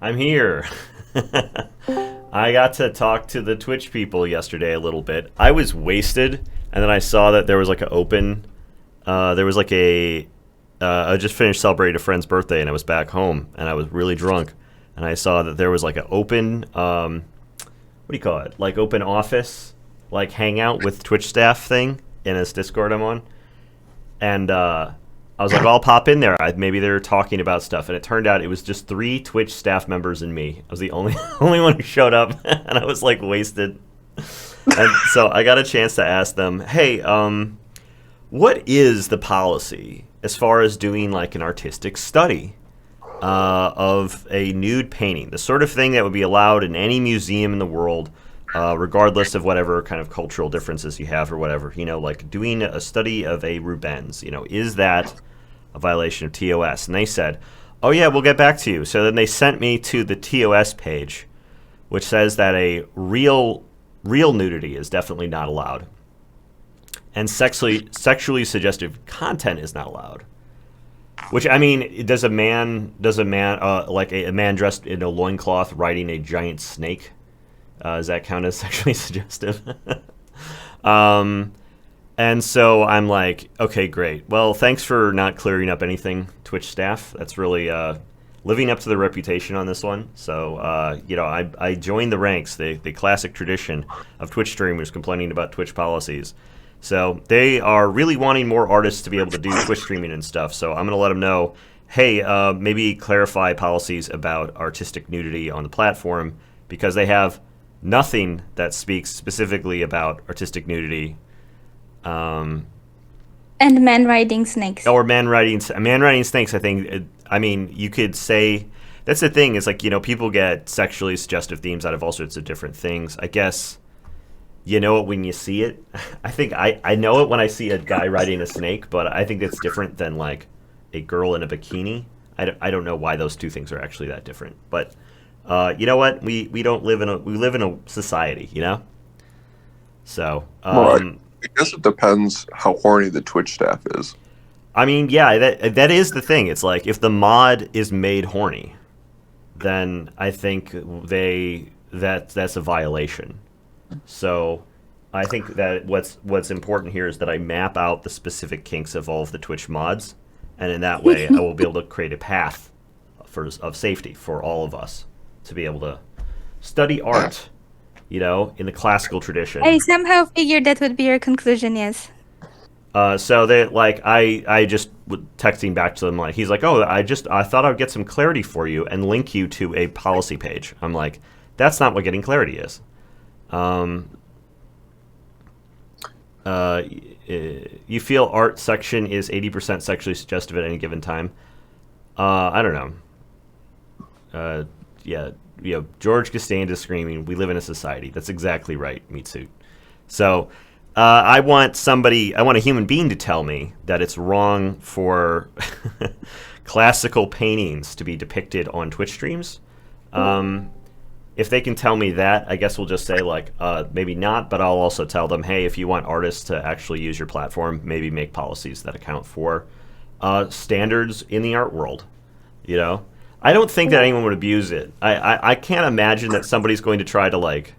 I'm here. I got to talk to the Twitch people yesterday a little bit. I was wasted, and then I saw that there was like an open. There was like a. I just finished celebrating a friend's birthday, and I was back home, and I was really drunk, and I saw that there was like an open. What do you call it? Like open office, like hangout with Twitch staff thing in this Discord I'm on, and I was like, I'll pop in there. Maybe they're talking about stuff, and it turned out it was just 3 Twitch staff members and me. I was the only only one who showed up, and I was like wasted. And so I got a chance to ask them, hey, what is the policy as far as doing like an artistic study of a nude painting, the sort of thing that would be allowed in any museum in the world, regardless of whatever kind of cultural differences you have or whatever. You know, like doing a study of a Rubens. You know, is that a violation of TOS? And they said, oh yeah, we'll get back to you. So then they sent me to the TOS page, which says that a real nudity is definitely not allowed, and sexually suggestive content is not allowed. Which, I mean, does a man like a man dressed in a loincloth riding a giant snake, does that count as sexually suggestive? And so I'm like, okay, great. Well, thanks for not clearing up anything, Twitch staff. That's really living up to the reputation on this one. So, you know, I joined the ranks, the classic tradition of Twitch streamers complaining about Twitch policies. So they are really wanting more artists to be able to do Twitch streaming and stuff. So I'm going to let them know, hey, maybe clarify policies about artistic nudity on the platform, because they have nothing that speaks specifically about artistic nudity. And men riding snakes. Or man riding snakes. I think. I mean, you could say that's the thing. Is like, you know, people get sexually suggestive themes out of all sorts of different things. I guess you know it when you see it. I think I know it when I see a guy riding a snake, but I think that's different than like a girl in a bikini. I don't know why those two things are actually that different. But you know what? We live in a society, you know. So Right. I guess it depends how horny the Twitch staff is. I mean, yeah, that is the thing. It's like if the mod is made horny, then I think that's a violation. So I think that what's important here is that I map out the specific kinks of all of the Twitch mods, and in that way I will be able to create a path of safety for all of us to be able to study art, you know, in the classical tradition. I somehow figured that would be your conclusion, yes. So they like I just texting back to them, like, he's like, oh, I thought I'd get some clarity for you and link you to a policy page. I'm like, that's not what getting clarity is. You feel art section is 80% sexually suggestive at any given time. I don't know. Yeah, you know, George Costanza screaming, "We live in a society." That's exactly right, Meat Suit. So, I want a human being to tell me that it's wrong for classical paintings to be depicted on Twitch streams. If they can tell me that, I guess we'll just say, like, maybe not, but I'll also tell them, hey, if you want artists to actually use your platform, maybe make policies that account for standards in the art world, you know? I don't think that anyone would abuse it. I can't imagine that somebody's going to try to, like,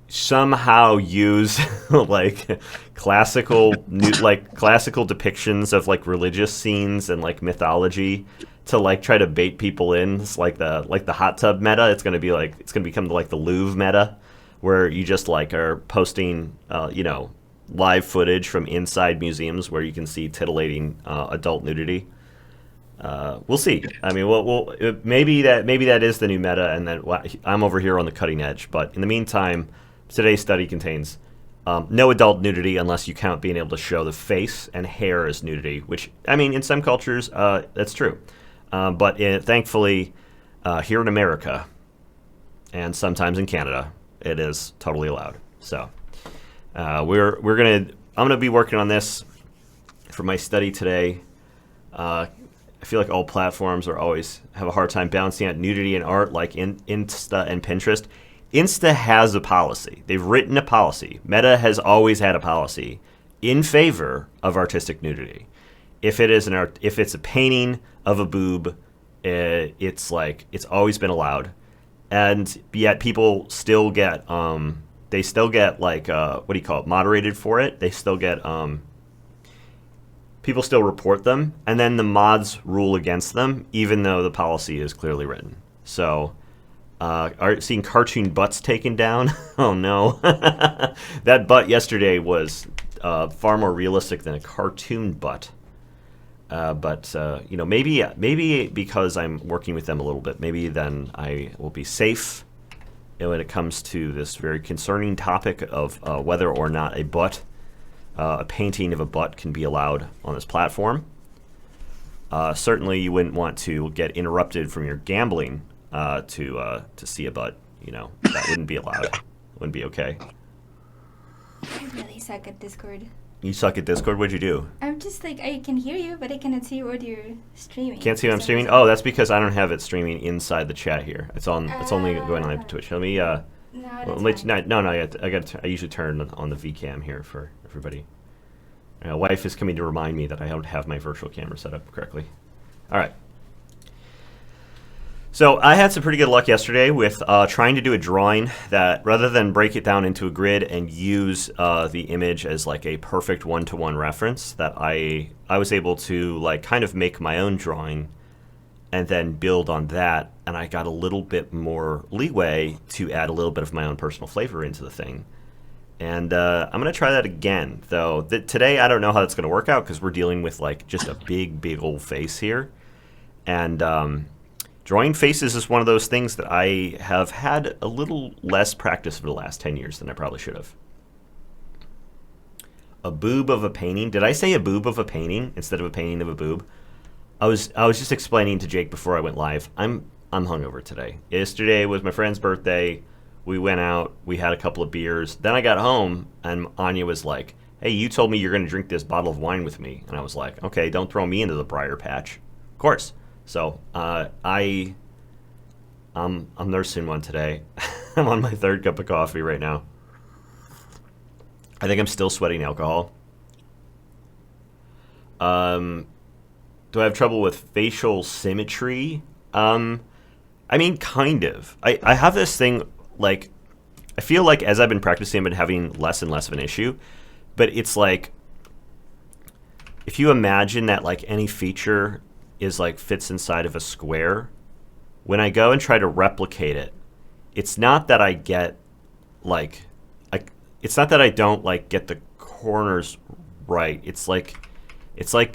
somehow use, like, classical depictions of, like, religious scenes and, like, mythology to, like, try to bait people in. It's like the hot tub meta. It's gonna become like the Louvre meta, where you just like are posting, you know, live footage from inside museums where you can see titillating adult nudity. We'll see. I mean, maybe that is the new meta, and then I'm over here on the cutting edge. But in the meantime, today's study contains no adult nudity unless you count being able to show the face and hair as nudity. Which, I mean, in some cultures, that's true. But thankfully, here in America, and sometimes in Canada, it is totally allowed. So I'm gonna be working on this for my study today. I feel like all platforms have a hard time balancing out nudity and art, like Insta and Pinterest. Insta has a policy. They've written a policy. Meta has always had a policy in favor of artistic nudity. If it's a painting of a boob, it's like it's always been allowed, and yet people still get they still get like what do you call it, moderated for it. They still get people still report them, and then the mods rule against them, even though the policy is clearly written. So, are seeing cartoon butts taken down? Oh no, that butt yesterday was far more realistic than a cartoon butt. But maybe because I'm working with them a little bit, maybe then I will be safe when it comes to this very concerning topic of whether or not a painting of a butt can be allowed on this platform. Certainly, you wouldn't want to get interrupted from your gambling to see a butt. That wouldn't be allowed. It wouldn't be okay. I really suck at Discord. You suck at Discord? What'd you do? I'm just like, I can hear you, but I cannot see what you're streaming. Can't see what I'm streaming? Oh, that's because I don't have it streaming inside the chat here. It's only going on Twitch. Let me No, I usually turn on the VCam here for everybody. Wife is coming to remind me that I don't have my virtual camera set up correctly. All right. So I had some pretty good luck yesterday with trying to do a drawing that, rather than break it down into a grid and use the image as like a perfect one-to-one reference, that I was able to like kind of make my own drawing and then build on that, and I got a little bit more leeway to add a little bit of my own personal flavor into the thing. And I'm going to try that again, though. Today, I don't know how that's going to work out because we're dealing with like just a big old face here. And drawing faces is one of those things that I have had a little less practice for the last 10 years than I probably should have. A boob of a painting? Did I say a boob of a painting instead of a painting of a boob? I was just explaining to Jake before I went live. I'm hungover today. Yesterday was my friend's birthday. We went out. We had a couple of beers. Then I got home, and Anya was like, "Hey, you told me you're going to drink this bottle of wine with me." And I was like, "Okay, don't throw me into the briar patch." Of course. So I'm nursing one today. I'm on my third cup of coffee right now. I think I'm still sweating alcohol. Do I have trouble with facial symmetry? I mean, kind of. I have this thing, like, I feel like as I've been practicing, I've been having less and less of an issue. But it's like, if you imagine that, like, any feature is, like, fits inside of a square, when I go and try to replicate it, it's not that I get, like, it's not that I don't, like, get the corners right. It's like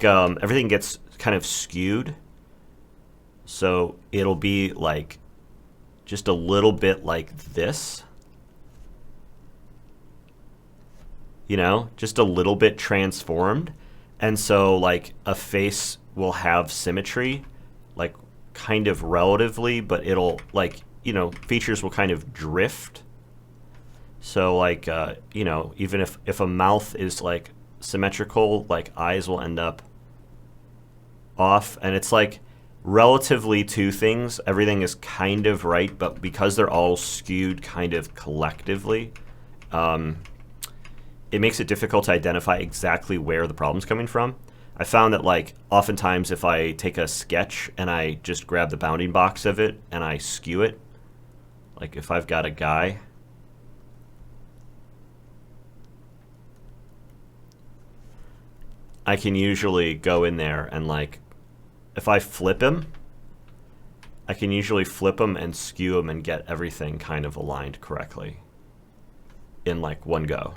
everything gets kind of skewed. So it'll be like just a little bit like this. Just a little bit transformed. And so like a face will have symmetry, like kind of relatively, but it'll like, features will kind of drift. So like, even if a mouth is like symmetrical, like eyes will end up off, and it's like relatively two things. Everything is kind of right, but because they're all skewed kind of collectively, it makes it difficult to identify exactly where the problem's coming from. I found that like oftentimes if I take a sketch and I just grab the bounding box of it and I skew it, like if I've got a guy, I can usually go in there and like, if I flip him, I can usually flip him and skew him and get everything kind of aligned correctly in like one go.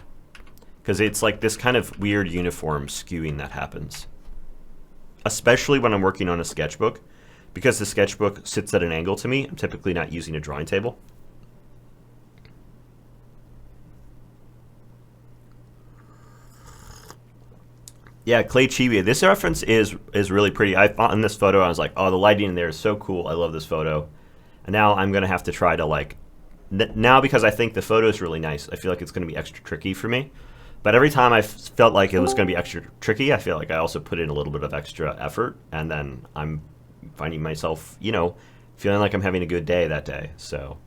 Because it's like this kind of weird uniform skewing that happens. Especially when I'm working on a sketchbook. Because the sketchbook sits at an angle to me, I'm typically not using a drawing table. Yeah, Clay Chibi. This reference is really pretty. I found in this photo, I was like, oh, the lighting in there is so cool. I love this photo. And now I'm going to have to try to like, now because I think the photo is really nice, I feel like it's going to be extra tricky for me. But every time I felt like it was going to be extra tricky, I feel like I also put in a little bit of extra effort. And then I'm finding myself, feeling like I'm having a good day that day. So,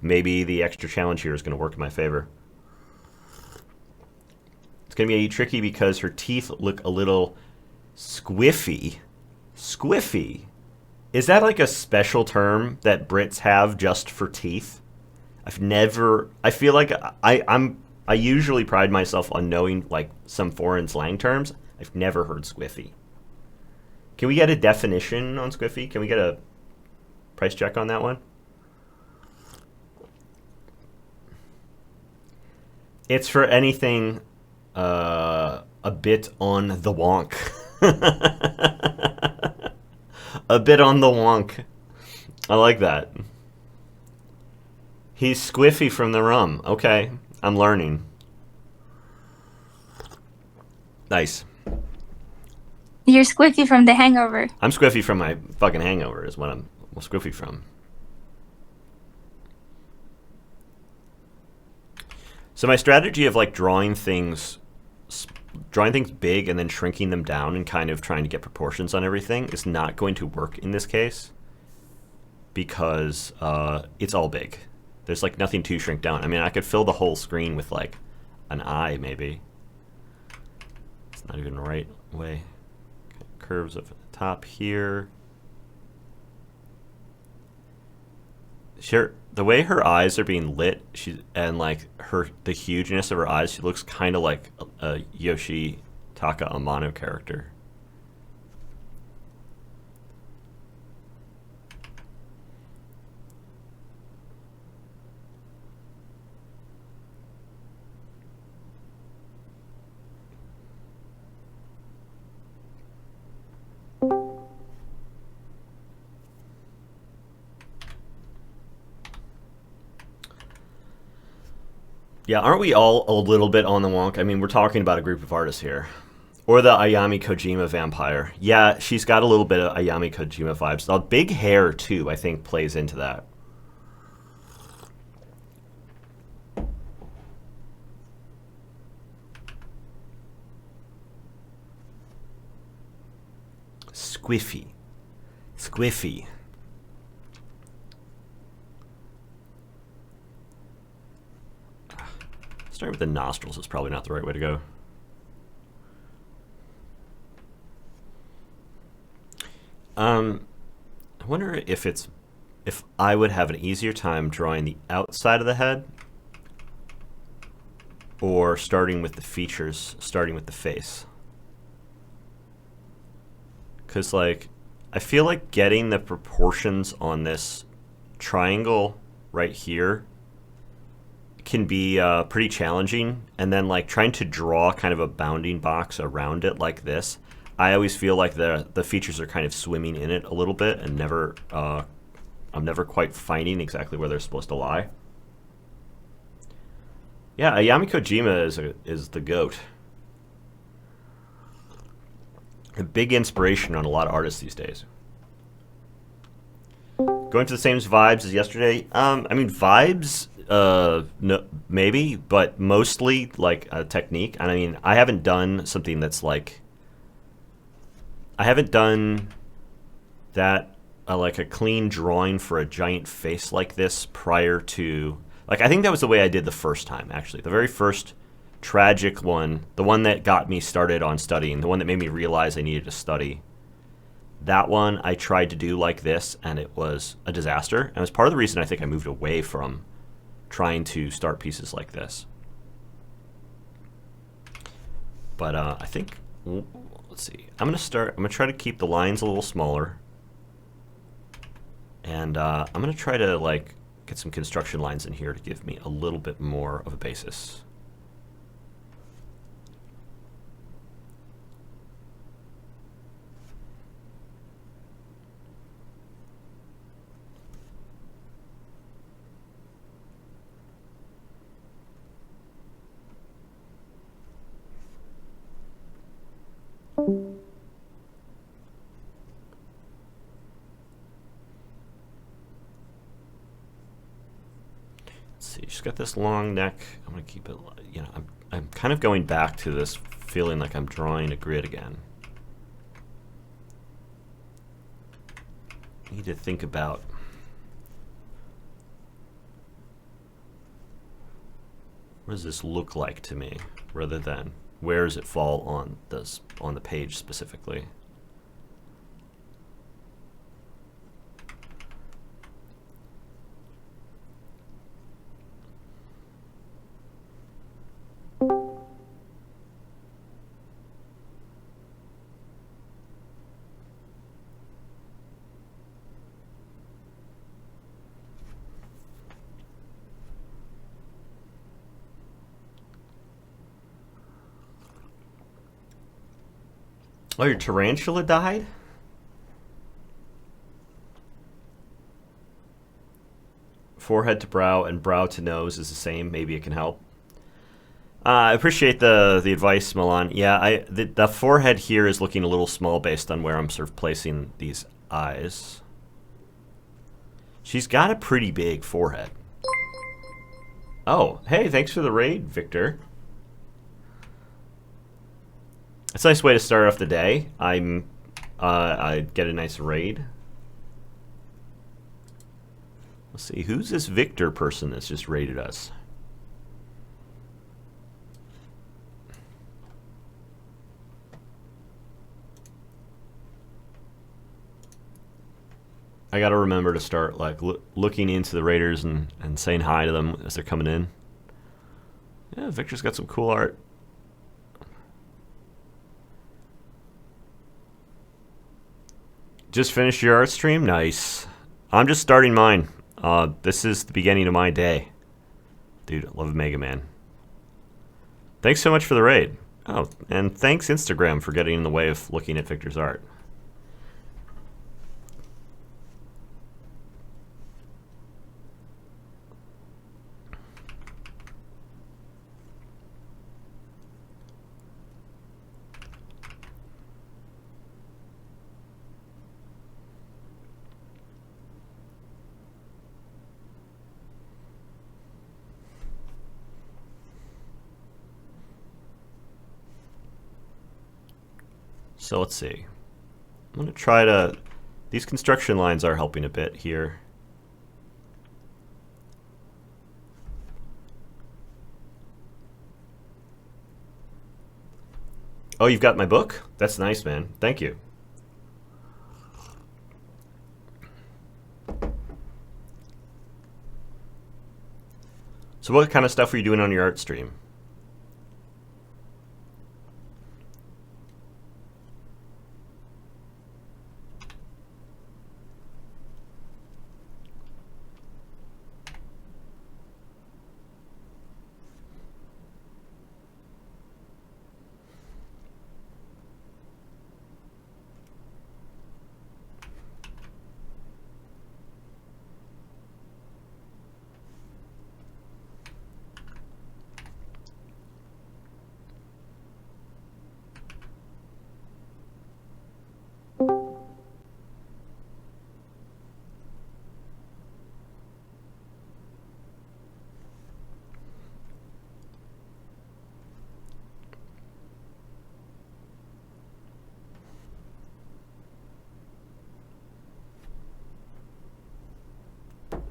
maybe the extra challenge here is going to work in my favor. It's going to be tricky because her teeth look a little squiffy. Squiffy Is that like a special term that Brits have just for teeth? I've never. I feel like I usually pride myself on knowing like some foreign slang terms. I've never heard squiffy. Can we get a definition on squiffy? Can we get a price check on that one? It's for anything a bit on the wonk. A bit on the wonk. I like that. He's squiffy from the rum. Okay, I'm learning. Nice. You're squiffy from the hangover. I'm squiffy from my fucking hangover is what I'm squiffy from. So my strategy of like drawing things big and then shrinking them down and kind of trying to get proportions on everything is not going to work in this case because it's all big. There's like nothing to shrink down. I mean, I could fill the whole screen with like an eye maybe. It's not even the right way. Curves of the top here. Sure, the way her eyes are being lit, and like the hugeness of her eyes, she looks kind of like a Yoshitaka Amano character. Yeah, aren't we all a little bit on the wonk? I mean, we're talking about a group of artists here. Or the Ayami Kojima vampire. Yeah, she's got a little bit of Ayami Kojima vibes. The big hair, too, I think plays into that. Squiffy. Squiffy. Starting with the nostrils is probably not the right way to go. I wonder if I would have an easier time drawing the outside of the head or starting with the features, starting with the face. Because, like, I feel like getting the proportions on this triangle right here can be pretty challenging, and then like trying to draw kind of a bounding box around it like this, I always feel like the features are kind of swimming in it a little bit and I'm never quite finding exactly where they're supposed to lie. Yeah, Ayami Kojima is the GOAT. A big inspiration on a lot of artists these days. Going to the same vibes as yesterday. I mean, vibes, no, maybe, but mostly like a technique. And I mean, I haven't done something that's like, I haven't done that like a clean drawing for a giant face like this prior to, like, I think that was the way I did the first time, actually. The very first tragic one, the one that got me started on studying, the one that made me realize I needed to study. That one I tried to do like this, and it was a disaster. And it was part of the reason I think I moved away from trying to start pieces like this. But I think, let's see. I'm going to try to keep the lines a little smaller. And I'm going to try to like get some construction lines in here to give me a little bit more of a basis. See, she's got this long neck. I'm gonna keep it, you know, I'm kind of going back to this feeling like I'm drawing a grid again. I need to think about what does this look like to me, rather than where does it fall on the page specifically. Oh, your tarantula died? Forehead to brow and brow to nose is the same. Maybe it can help. I appreciate the advice, Milan. Yeah, the forehead here is looking a little small based on where I'm sort of placing these eyes. She's got a pretty big forehead. Oh, hey, thanks for the raid, Victor. It's a nice way to start off the day. I get a nice raid. Let's see, who's this Victor person that's just raided us? I gotta remember to start like looking into the raiders and saying hi to them as they're coming in. Yeah, Victor's got some cool art. Just finished your art stream? Nice. I'm just starting mine. This is the beginning of my day. Dude, I love Mega Man. Thanks so much for the raid. Oh, and thanks Instagram for getting in the way of looking at Victor's art. So let's see. I'm going to try to... These construction lines are helping a bit here. Oh, you've got my book? That's nice, man. Thank you. So what kind of stuff are you doing on your art stream?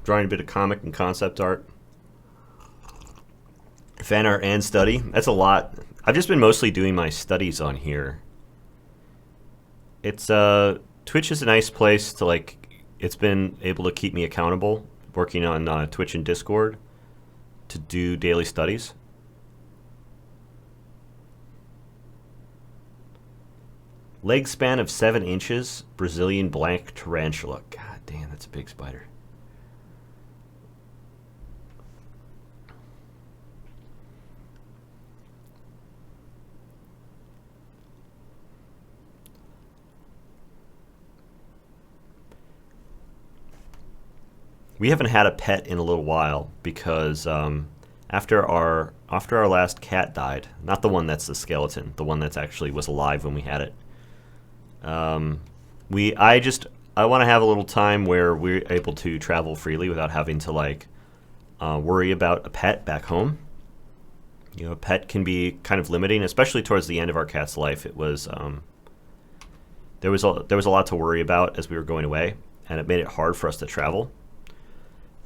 Drawing a bit of comic and concept art. Fan art and study. That's a lot. I've just been mostly doing my studies on here. It's Twitch is a nice place to it's been able to keep me accountable working on Twitch and Discord to do daily studies. Leg span of 7 inches, Brazilian black tarantula. God damn, that's a big spider. We haven't had a pet in a little while because after our last cat died, not the one that's the skeleton, the one that's actually was alive when we had it. I want to have a little time where we're able to travel freely without having to worry about a pet back home. You know, a pet can be kind of limiting, especially towards the end of our cat's life. It was there was a lot to worry about as we were going away, and it made it hard for us to travel.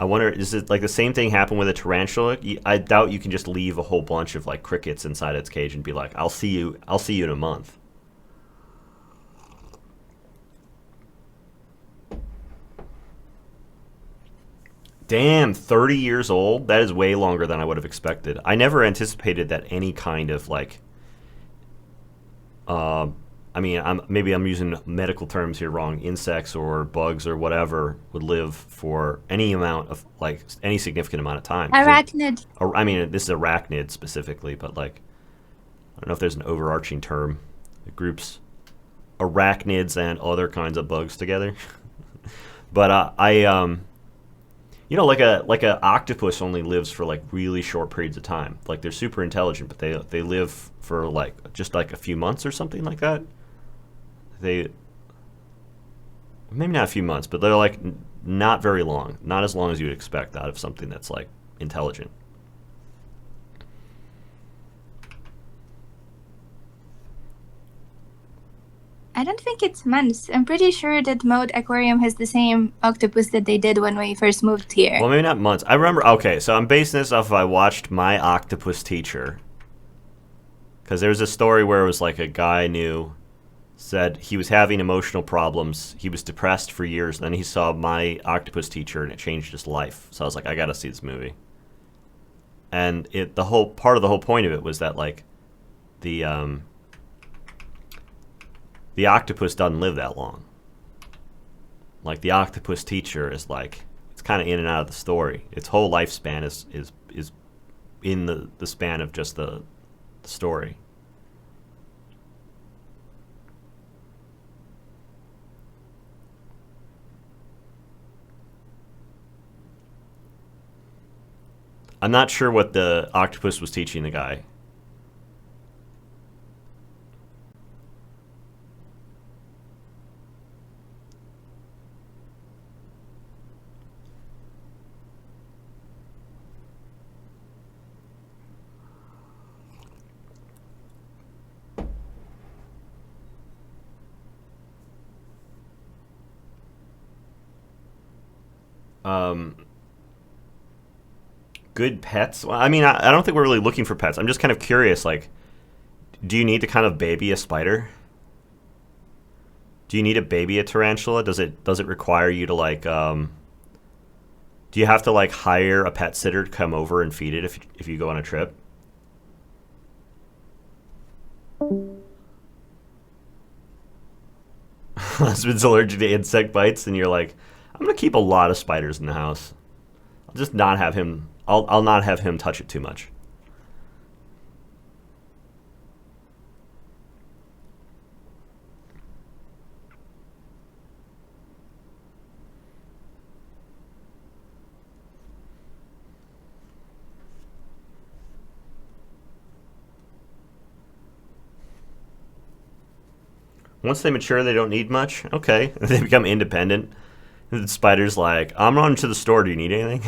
I wonder, is it like the same thing happen with a tarantula? I doubt you can just leave a whole bunch of crickets inside its cage and be like, I'll see you in a month. Damn, 30 years old? That is way longer than I would have expected. I never anticipated that any kind of maybe I'm using medical terms here wrong. Insects or bugs or whatever would live for any amount of any significant amount of time. Arachnid. I mean, this is arachnid specifically, but I don't know if there's an overarching term that groups arachnids and other kinds of bugs together. But like a octopus only lives for like really short periods of time. Like they're super intelligent, but they live for like just like a few months or something like that. They maybe not a few months, but they're like not very long, not as long as you would expect out of something that's like intelligent. I don't think it's months. I'm pretty sure that Mode Aquarium has the same octopus that they did when we first moved here. Well, maybe not months. I remember. Okay, so I'm basing this off of I watched My Octopus Teacher, because there was a story where it was like a guy I knew said he was having emotional problems. He was depressed for years. And then he saw My Octopus Teacher, and it changed his life. So I was like, I gotta see this movie. And the whole point of it was that like the octopus doesn't live that long. Like the octopus teacher is like it's kind of in and out of the story. Its whole lifespan is in the span of just the story. I'm not sure what the octopus was teaching the guy. Good pets? Well, I mean, I don't think we're really looking for pets. I'm just kind of curious, like, do you need to kind of baby a spider? Do you need to baby a tarantula? Does it require you to like do you have to like hire a pet sitter to come over and feed it if you go on a trip? Husband's allergic to insect bites and you're like, I'm going to keep a lot of spiders in the house. I'll just not have him I'll not have him touch it too much. Once they mature, they don't need much. Okay. They become independent. The spider's like, I'm running to the store. Do you need anything?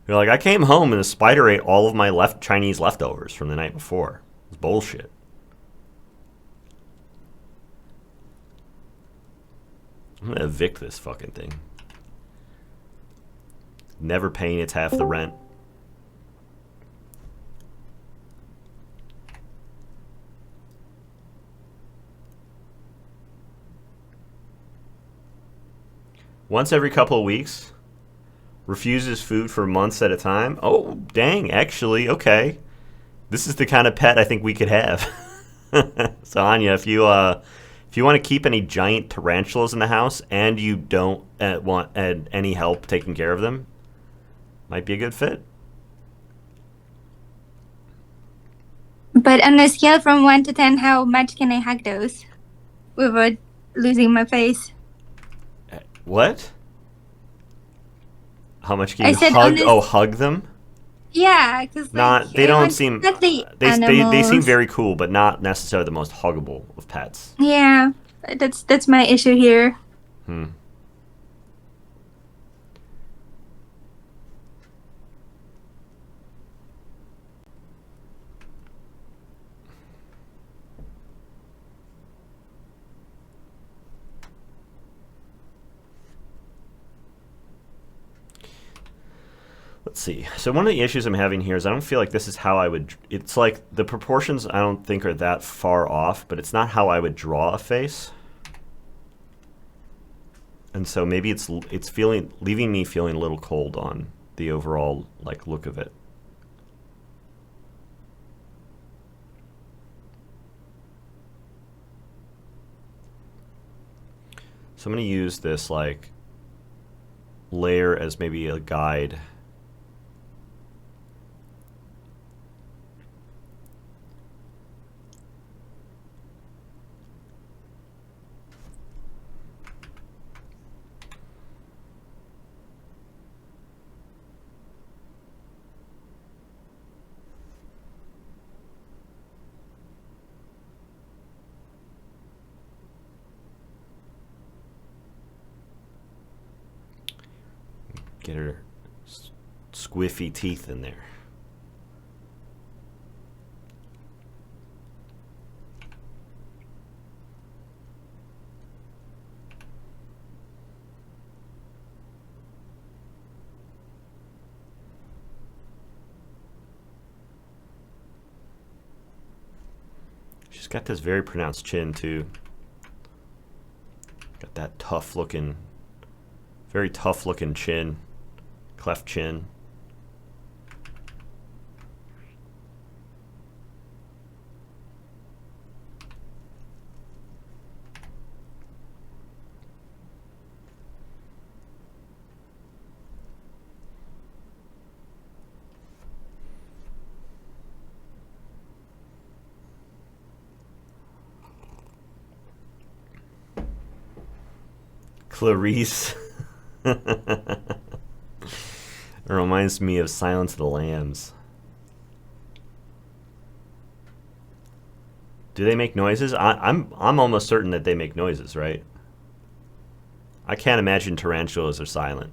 You're like, I came home and the spider ate all of my Chinese leftovers from the night before. It's bullshit. I'm going to evict this fucking thing. Never paying its half the rent. Once every couple of weeks. Refuses food for months at a time. Oh, dang, actually, okay. This is the kind of pet I think we could have. So, Anya, if you want to keep any giant tarantulas in the house and you don't want any help taking care of them, might be a good fit. But on a scale from 1 to 10, how much can I hug those without losing my face? What? How much can I you said hug? honest- hug them? Yeah, because Not. They don't seem. They seem animals. very cool, but not necessarily the most huggable of pets. Yeah, that's my issue here. Let's see. So one of the issues I'm having here is I don't feel like this is how I would. It's like the proportions I don't think are that far off, but it's not how I would draw a face. And so maybe it's leaving me feeling a little cold on the overall like look of it. So I'm going to use this like layer as maybe a guide. Get her squiffy teeth in there. She's got this very pronounced chin too. Got that tough looking, very tough looking chin, cleft chin. Clarice. It reminds me of Silence of the Lambs. Do they make noises? I'm almost certain that they make noises, right? I can't imagine tarantulas are silent.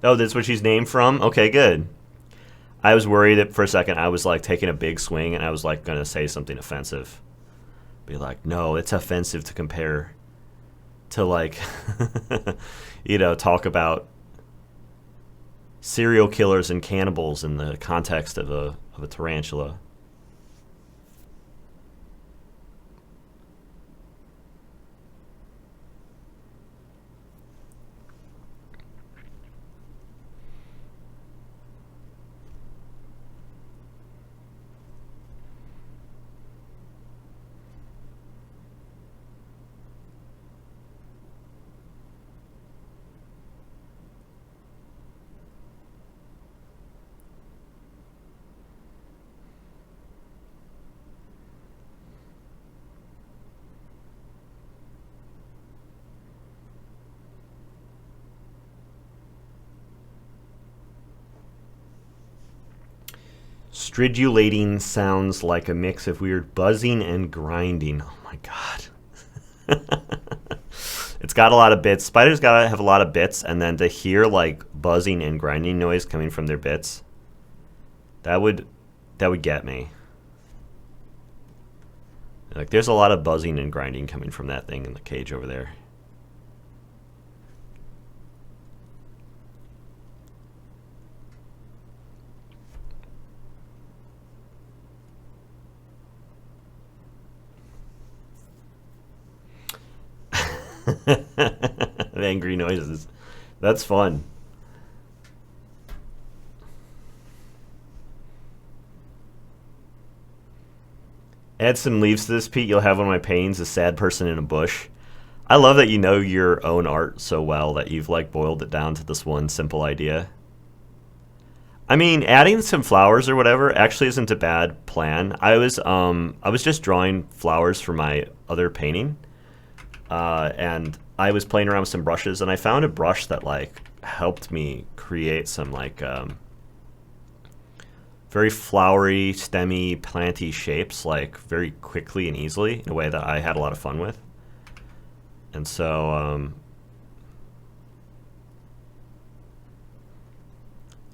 Oh, that's what she's named from? Okay, good. I was worried that for a second I was like taking a big swing and I was like going to say something offensive. Be like, no, it's offensive to compare to like, talk about serial killers and cannibals in the context of a tarantula. Stridulating sounds like a mix of weird buzzing and grinding. Oh my god. It's got a lot of bits. Spiders gotta have a lot of bits, and then to hear like buzzing and grinding noise coming from their bits, that would get me. Like there's a lot of buzzing and grinding coming from that thing in the cage over there. Angry noises. That's fun. Add some leaves to this, Pete. You'll have one of my paintings, a sad person in a bush. I love that you know your own art so well that you've like boiled it down to this one simple idea. I mean, adding some flowers or whatever actually isn't a bad plan. I was just drawing flowers for my other painting. And I was playing around with some brushes, and I found a brush that like helped me create some like very flowery, stemmy, planty shapes like very quickly and easily in a way that I had a lot of fun with. And so,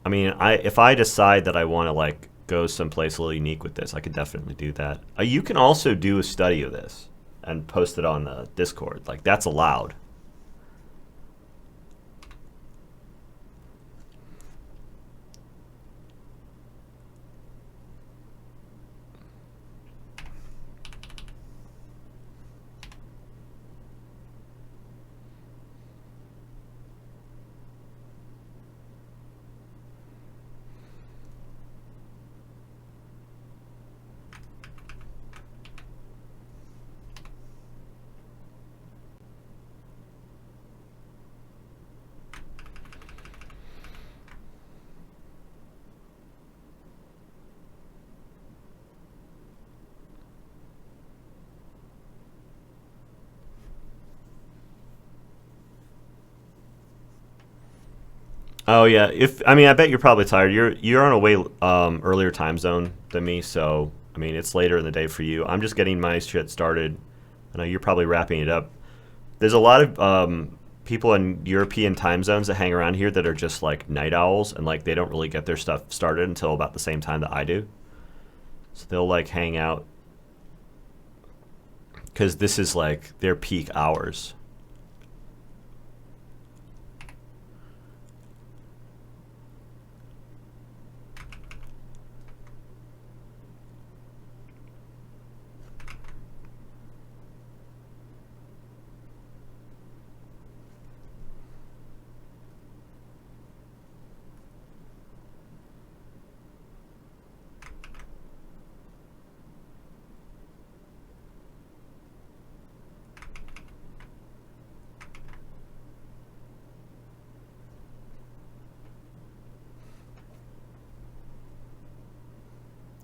I mean, if I decide that I want to like go someplace a little unique with this, I could definitely do that. You can also do a study of this and post it on the Discord. Like, that's allowed. Oh yeah, I bet you're probably tired. You're on a way earlier time zone than me, so I mean it's later in the day for you. I'm just getting my shit started. I know you're probably wrapping it up There's a lot of people in European time zones that hang around here that are just like night owls, and like they don't really get their stuff started until about the same time that I do. So they'll like hang out because this is like their peak hours.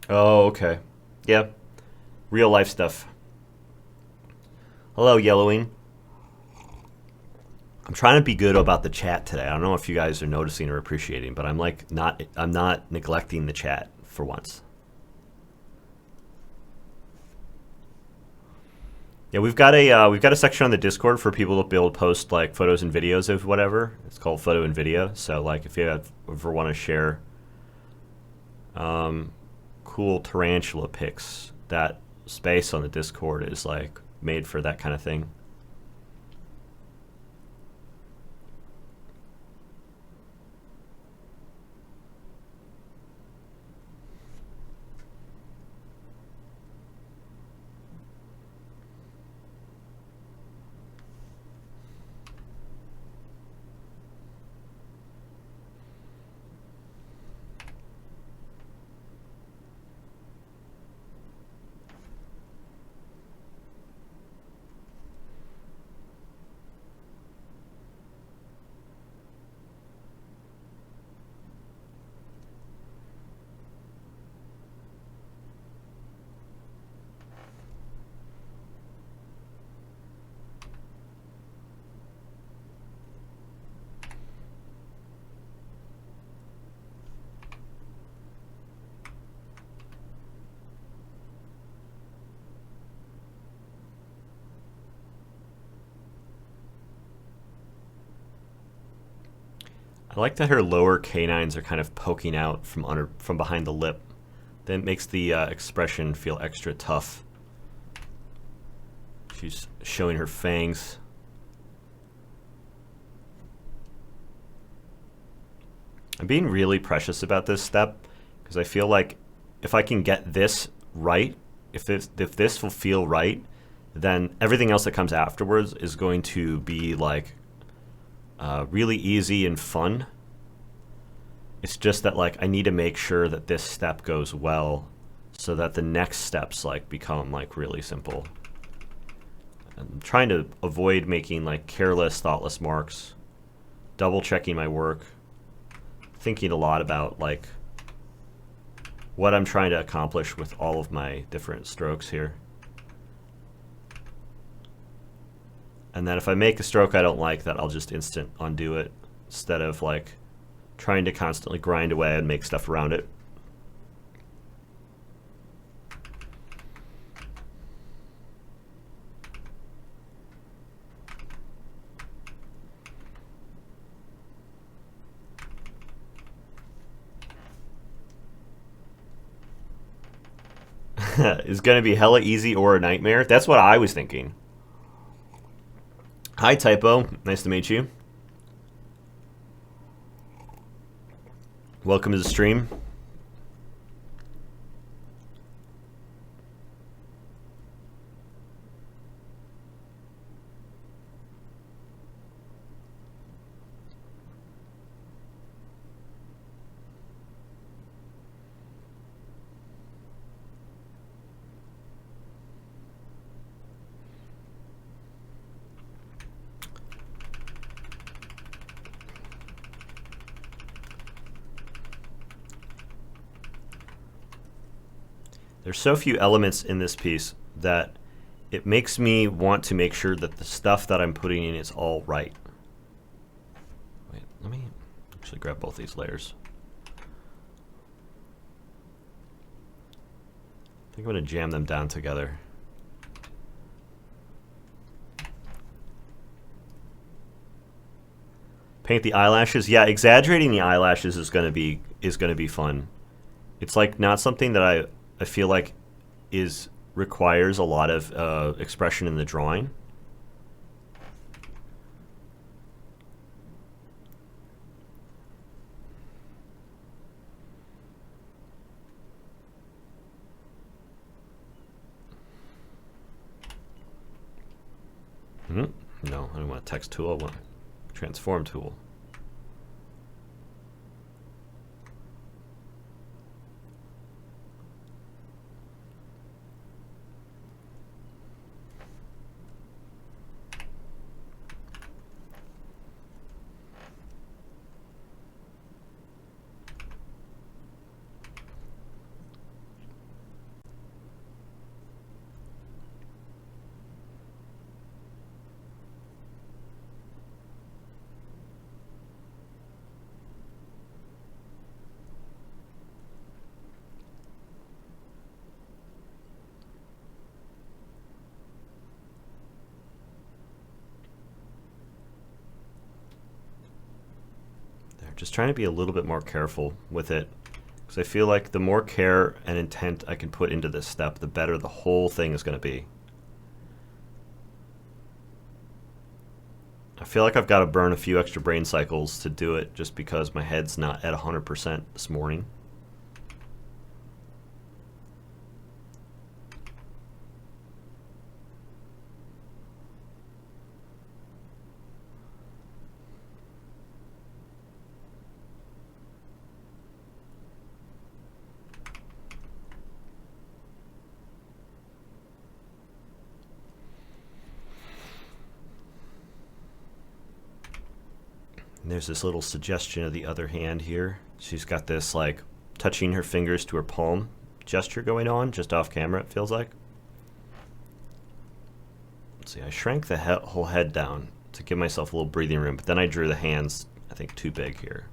Oh, okay. Yeah. Real life stuff. Hello, Yellowing. I'm trying to be good about the chat today. I don't know if you guys are noticing or appreciating, but I'm not neglecting the chat for once. Yeah, we've got a section on the Discord for people to be able to post like photos and videos of whatever. It's called Photo and Video. So like if you ever want to share cool tarantula pics, that space on the Discord is like made for that kind of thing. I like that her lower canines are kind of poking out from behind the lip. That makes the expression feel extra tough. She's showing her fangs. I'm being really precious about this step because I feel like if I can get this right, if this will feel right, then everything else that comes afterwards is going to be like really easy and fun. It's just that like I need to make sure that this step goes well so that the next steps like become like really simple. I'm trying to avoid making like careless, thoughtless marks, double checking my work, thinking a lot about like what I'm trying to accomplish with all of my different strokes here. And then if I make a stroke I don't like, that I'll just instant undo it instead of like trying to constantly grind away and make stuff around it. Is going to be hella easy or a nightmare? That's what I was thinking. Hi, Typo. Nice to meet you. Welcome to the stream. There's so few elements in this piece that it makes me want to make sure that the stuff that I'm putting in is all right. Wait, let me actually grab both these layers. I think I'm going to jam them down together. Paint the eyelashes. Yeah, exaggerating the eyelashes is gonna be fun. It's like not something that I feel like is requires a lot of expression in the drawing. No, I don't want a text tool. I want a transform tool. Just trying to be a little bit more careful with it, because I feel like the more care and intent I can put into this step, the better the whole thing is going to be. I feel like I've got to burn a few extra brain cycles to do it just because my head's not at 100% this morning. And there's this little suggestion of the other hand here. She's got this like touching her fingers to her palm gesture going on just off camera, it feels like. Let's see, I shrank the whole head down to give myself a little breathing room, but then I drew the hands, I think, too big here.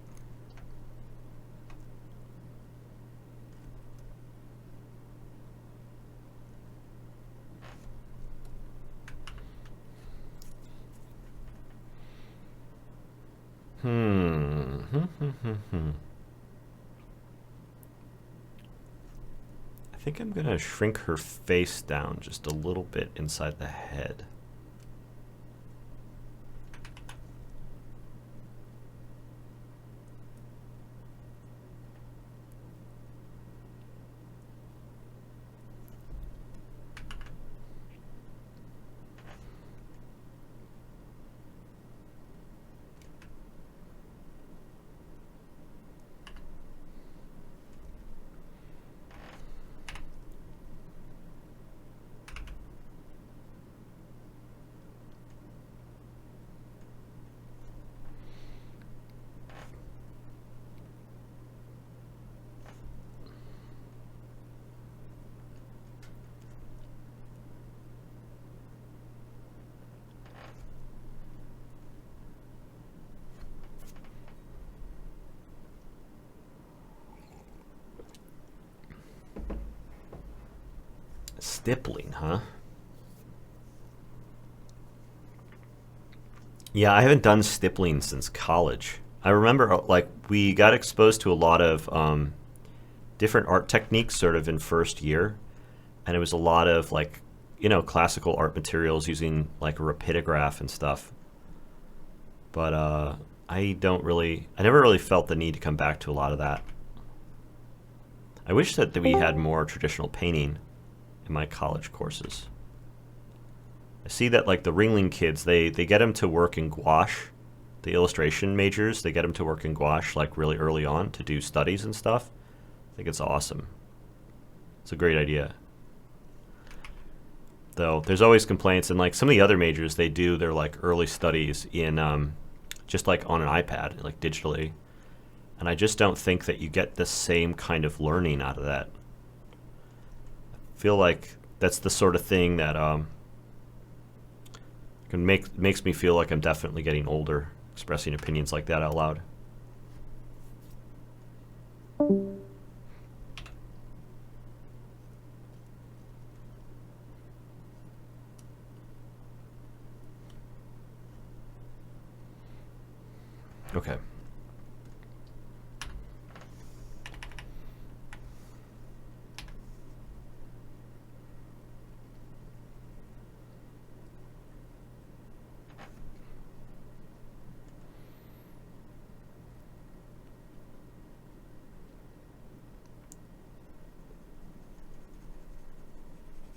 I think I'm going to shrink her face down just a little bit inside the head. Stippling, huh? Yeah, I haven't done stippling since college. I remember, like, we got exposed to a lot of different art techniques sort of in first year, and it was a lot of, like, you know, classical art materials using, like, a rapidograph and stuff. But I never really felt the need to come back to a lot of that. I wish that we had more traditional painting in my college courses. I see that like the Ringling kids, they get them to work in gouache. The illustration majors, they get them to work in gouache like really early on to do studies and stuff. I think it's awesome. It's a great idea. Though there's always complaints, and like some of the other majors, they do their like early studies in just like on an iPad, like digitally. And I just don't think that you get the same kind of learning out of that. I feel like that's the sort of thing that makes me feel like I'm definitely getting older, expressing opinions like that out loud. Okay.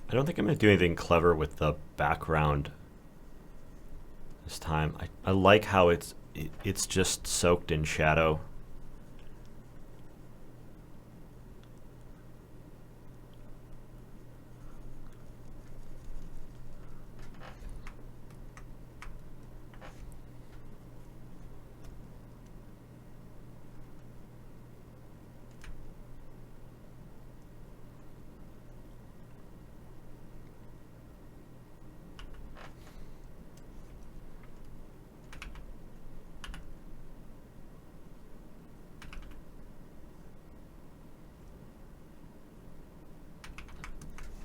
I don't think I'm going to do anything clever with the background this time. I like how it's just soaked in shadow.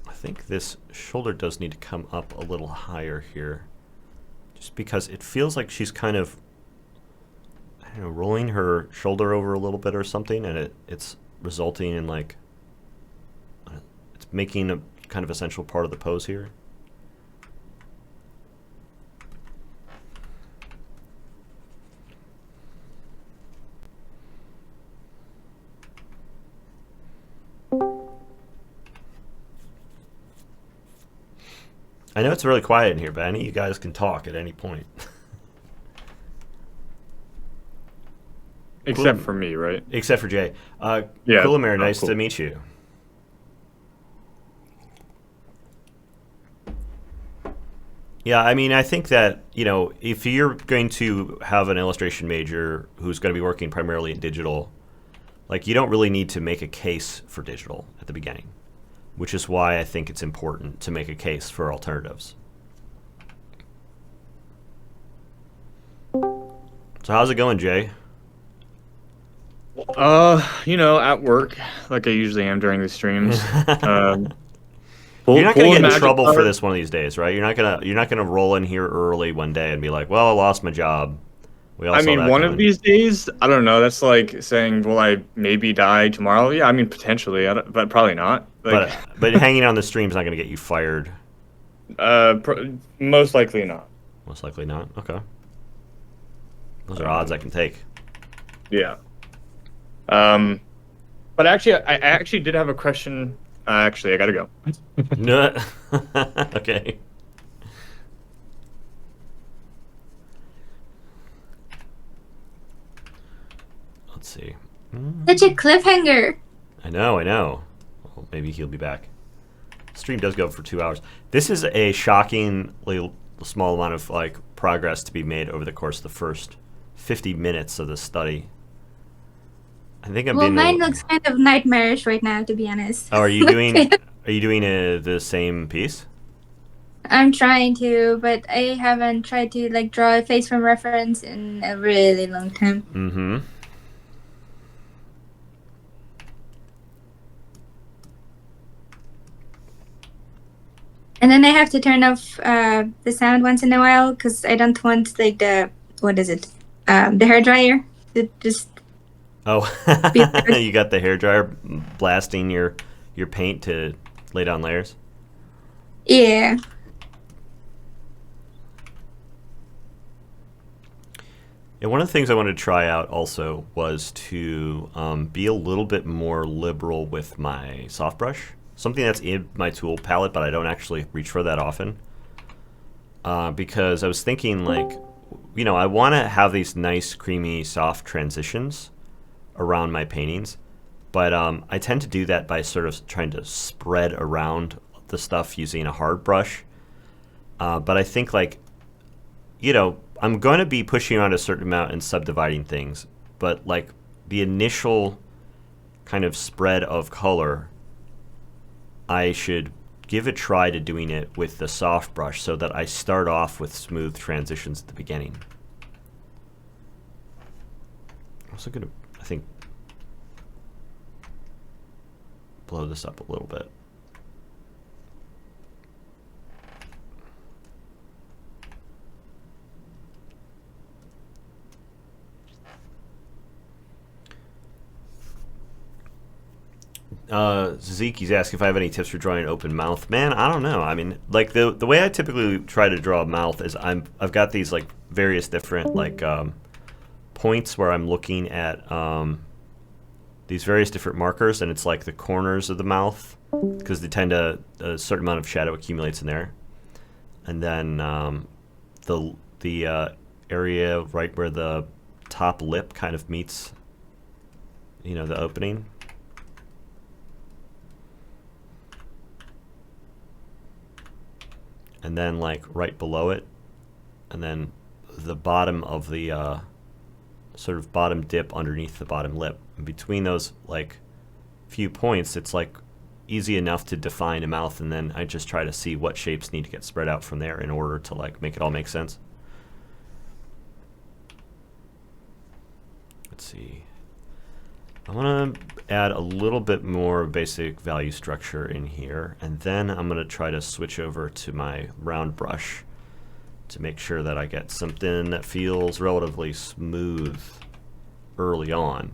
I think this shoulder does need to come up a little higher here, just because it feels like she's kind of, I don't know, rolling her shoulder over a little bit or something, and it's resulting in like, it's making a kind of essential part of the pose here. I know it's really quiet in here, but any of you guys can talk at any point. Except for me, right? Except for Jay. Yeah. Huckleberry, Oh, nice cool. to meet you. Yeah, I mean, I think that, you know, if you're going to have an illustration major who's going to be working primarily in digital, like, you don't really need to make a case for digital at the beginning, which is why I think it's important to make a case for alternatives. So how's it going, Jay? You know, at work, like I usually am during the streams. You're not going to get in magic trouble for card. this one of these days, right? You're not gonna roll in here early one day and be like, "Well, I lost my job." We all I saw mean, that one coming. of these days, I don't know. That's like saying, will I maybe die tomorrow? Yeah, I mean, potentially, but probably not. Like, But hanging on the stream is not going to get you fired. most likely not. Most likely not. Okay. Those are odds I can take. Yeah. But actually, I actually did have a question. Actually, I gotta go. No. Okay. Let's see. Such a cliffhanger. I know. Well, maybe he'll be back. Stream does go for 2 hours. This is a shockingly small amount of like progress to be made over the course of the first 50 minutes of the study. I think I'm Well, being. mine looks kind of nightmarish right now, to be honest. Oh, are you doing? Are you doing the same piece? I'm trying to, but I haven't tried to like draw a face from reference in a really long time. Mm-hmm. And then I have to turn off the sound once in a while because I don't want like the what is it, the hair dryer to just. Oh, you got the hairdryer blasting your paint to lay down layers? Yeah. Yeah, one of the things I wanted to try out also was to be a little bit more liberal with my soft brush. Something that's in my tool palette, but I don't actually reach for that often. Because I was thinking, like, you know, I want to have these nice, creamy, soft transitions around my paintings, but I tend to do that by sort of trying to spread around the stuff using a hard brush. But I think, like, you know, I'm going to be pushing around a certain amount and subdividing things, but like the initial kind of spread of color, I should give a try to doing it with the soft brush so that I start off with smooth transitions at the beginning. I'm also going to, I think, blow this up a little bit. Zeke, he's asking if I have any tips for drawing an open mouth. Man, I don't know. I mean, like the way I typically try to draw a mouth is I've got these like various different like points where I'm looking at these various different markers, and it's like the corners of the mouth because they tend to a certain amount of shadow accumulates in there, and then the area right where the top lip kind of meets, you know, the opening. And then like right below it, and then the bottom of the sort of bottom dip underneath the bottom lip. And between those like few points, it's like easy enough to define a mouth, and then I just try to see what shapes need to get spread out from there in order to like make it all make sense. Let's see. I want to add a little bit more basic value structure in here, and then I'm going to try to switch over to my round brush to make sure that I get something that feels relatively smooth early on,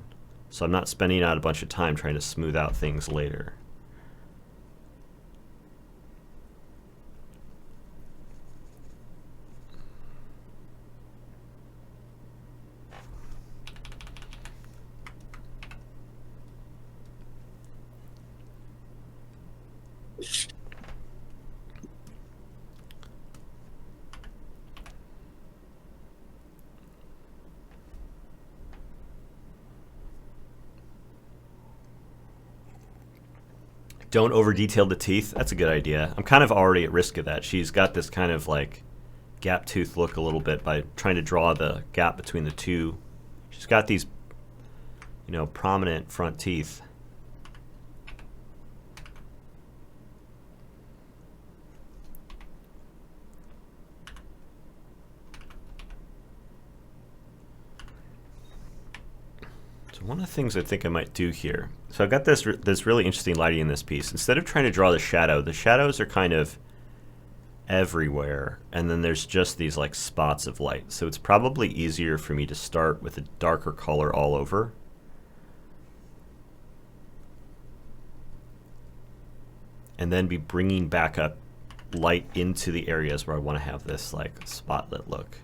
so I'm not spending out a bunch of time trying to smooth out things later. Don't over detail the teeth. That's a good idea. I'm kind of already at risk of that. She's got this kind of like gap tooth look a little bit by trying to draw the gap between the two. She's got these, you know, prominent front teeth. So one of the things I think I might do here, so I've got this really interesting lighting in this piece. Instead of trying to draw the shadows are kind of everywhere, and then there's just these like spots of light. So it's probably easier for me to start with a darker color all over. And then be bringing back up light into the areas where I want to have this like spotlit look.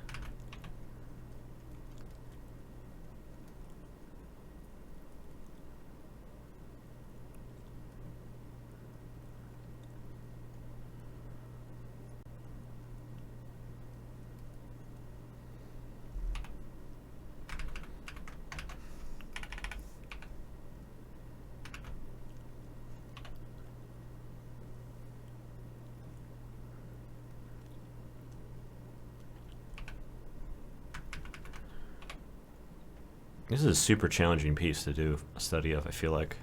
This is a super challenging piece to do a study of, I feel like.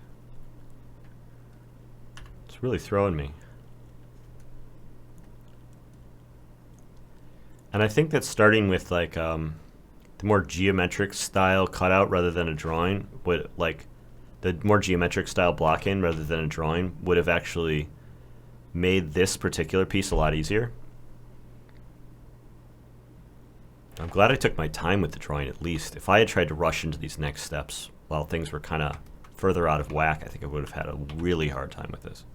It's really throwing me. And I think that starting with like the more geometric style cutout rather than a drawing would, like the more geometric style blocking rather than a drawing would have actually made this particular piece a lot easier. I'm glad I took my time with the drawing at least. If I had tried to rush into these next steps while things were kind of further out of whack, I think I would have had a really hard time with this.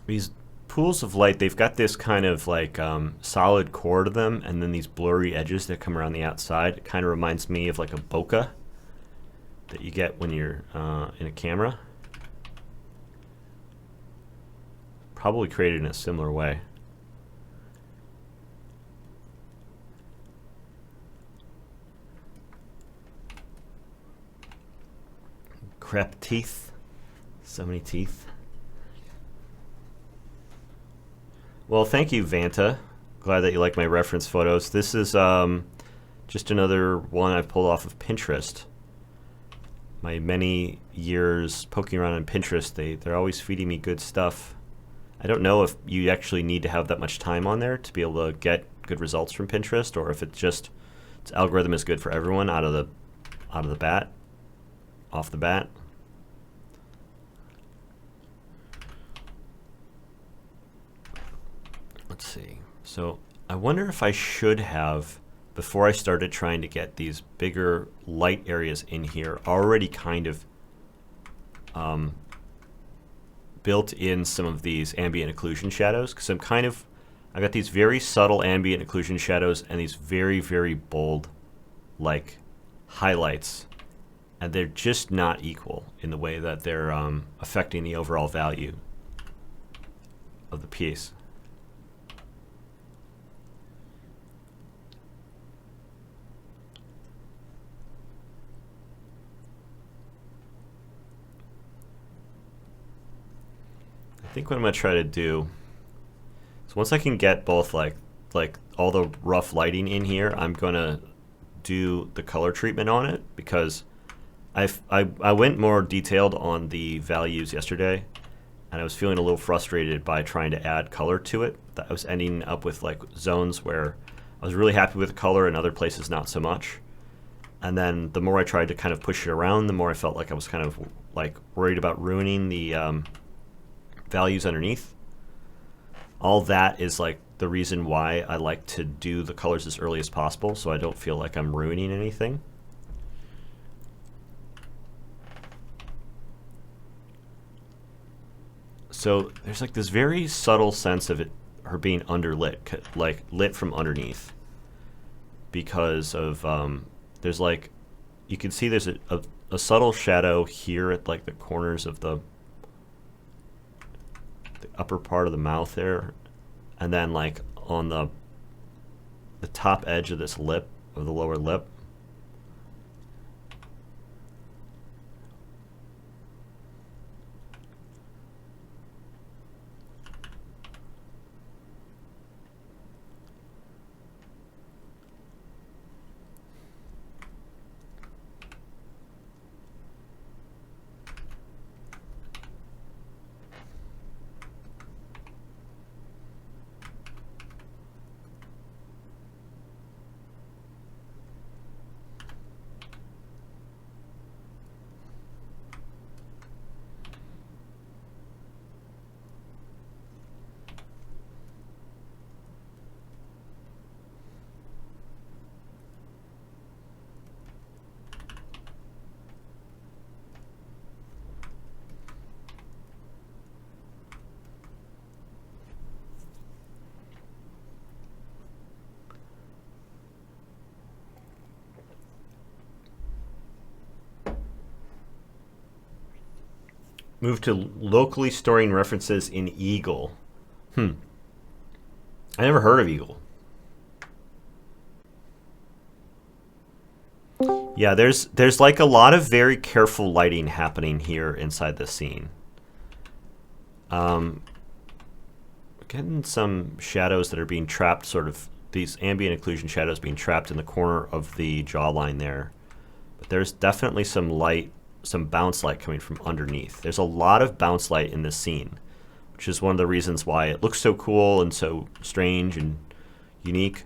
These pools of light, they've got this kind of like solid core to them, and then these blurry edges that come around the outside. It kind of reminds me of like a bokeh that you get when you're in a camera. Probably created in a similar way. Crep teeth. So many teeth. Well, thank you, Vanta. Glad that you like my reference photos. This is just another one I've pulled off of Pinterest. My many years poking around on Pinterest, they're always feeding me good stuff. I don't know if you actually need to have that much time on there to be able to get good results from Pinterest, or if it's just its algorithm is good for everyone off the bat. Let's see. So I wonder if I should have, before I started trying to get these bigger light areas in here, already kind of built in some of these ambient occlusion shadows, because I got these very subtle ambient occlusion shadows and these very, very bold like highlights, and they're just not equal in the way that they're affecting the overall value of the piece. I think what I'm going to try to do is once I can get both like all the rough lighting in here, I'm going to do the color treatment on it, because I went more detailed on the values yesterday, and I was feeling a little frustrated by trying to add color to it. That I was ending up with like zones where I was really happy with the color and other places not so much. And then the more I tried to kind of push it around, the more I felt like I was kind of like worried about ruining the values underneath. All that is like the reason why I like to do the colors as early as possible, so I don't feel like I'm ruining anything. So there's like this very subtle sense of her being underlit, like lit from underneath, because of there's like, you can see there's a subtle shadow here at like the corners of the upper part of the mouth there, and then like on the top edge of this lip, of the lower lip. Move to locally storing references in Eagle. I never heard of Eagle. Yeah, there's like a lot of very careful lighting happening here inside the scene. Getting some shadows that are being trapped, sort of these ambient occlusion shadows being trapped in the corner of the jawline there. But there's definitely some light, some bounce light coming from underneath. There's a lot of bounce light in this scene, which is one of the reasons why it looks so cool and so strange and unique,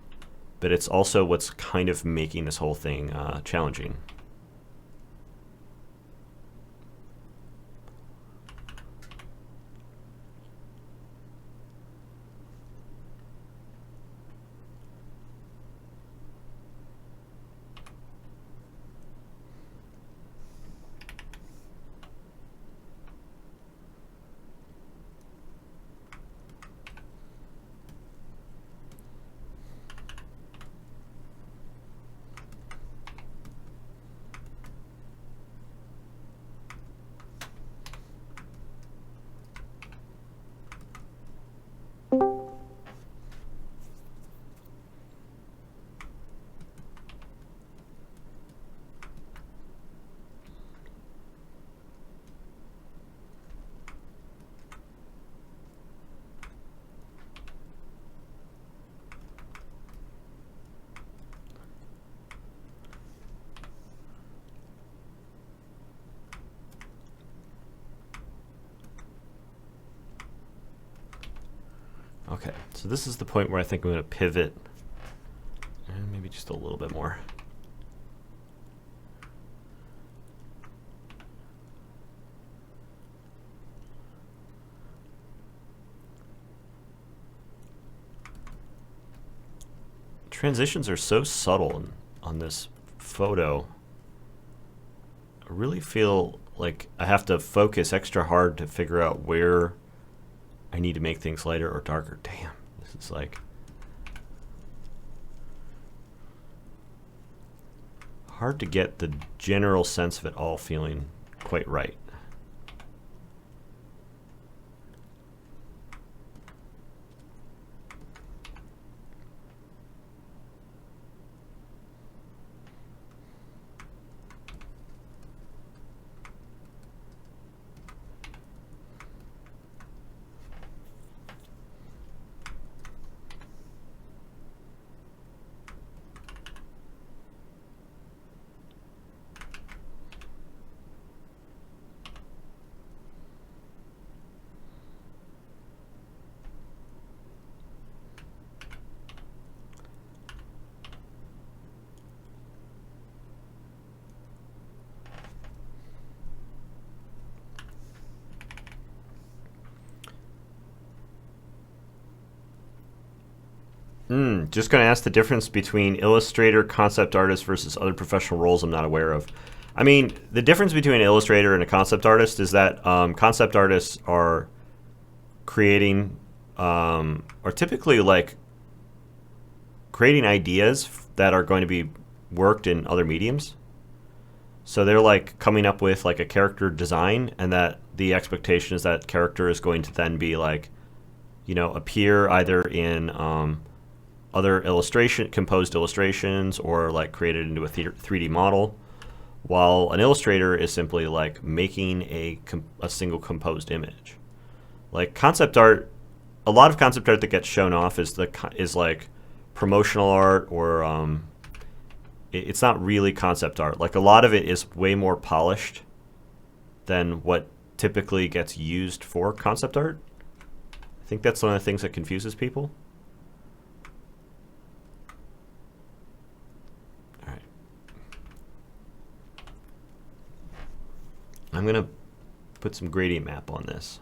but it's also what's kind of making this whole thing challenging. Okay, so this is the point where I think I'm going to pivot. And maybe just a little bit more. Transitions are so subtle on this photo. I really feel like I have to focus extra hard to figure out where I need to make things lighter or darker. Damn, this is like hard to get the general sense of it all feeling quite right. Just going to ask the difference between illustrator, concept artist versus other professional roles I'm not aware of. I mean, the difference between an illustrator and a concept artist is that concept artists are creating, are typically like creating ideas that are going to be worked in other mediums. So they're like coming up with like a character design, and that the expectation is that character is going to then be like, you know, appear either in other composed illustrations, or like created into a 3D model, while an illustrator is simply like making a single composed image. Like concept art, a lot of concept art that gets shown off is like promotional art, or it's not really concept art. Like a lot of it is way more polished than what typically gets used for concept art. I think that's one of the things that confuses people. I'm going to put some gradient map on this.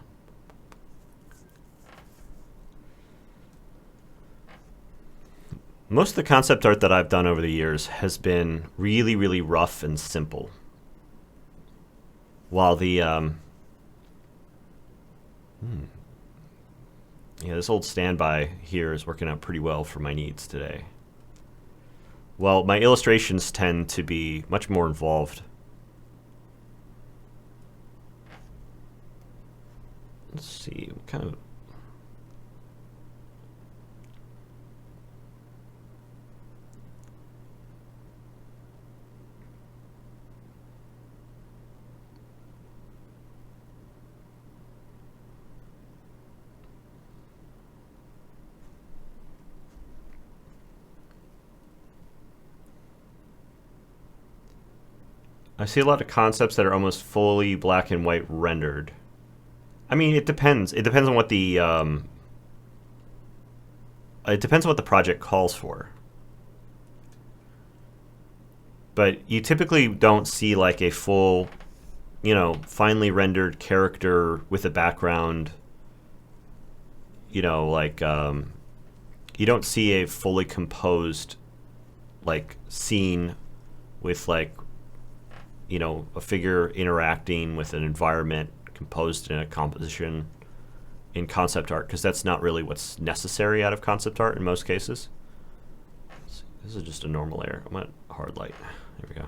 Most of the concept art that I've done over the years has been really, really rough and simple. While the, yeah, this old standby here is working out pretty well for my needs today. Well, my illustrations tend to be much more involved. Let's see, what kind of... I see a lot of concepts that are almost fully black and white rendered. I mean, it depends. It depends on what the project calls for. But you typically don't see like a full, you know, finely rendered character with a background. You know, like you don't see a fully composed like scene with like, you know, a figure interacting with an environment composed in a composition in concept art, because that's not really what's necessary out of concept art in most cases. This is just a normal layer. I'm at hard light. There we go.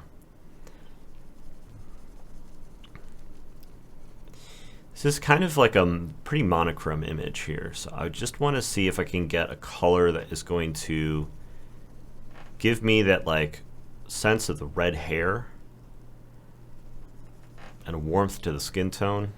This is kind of like a pretty monochrome image here, so I just want to see if I can get a color that is going to give me that like sense of the red hair and a warmth to the skin tone.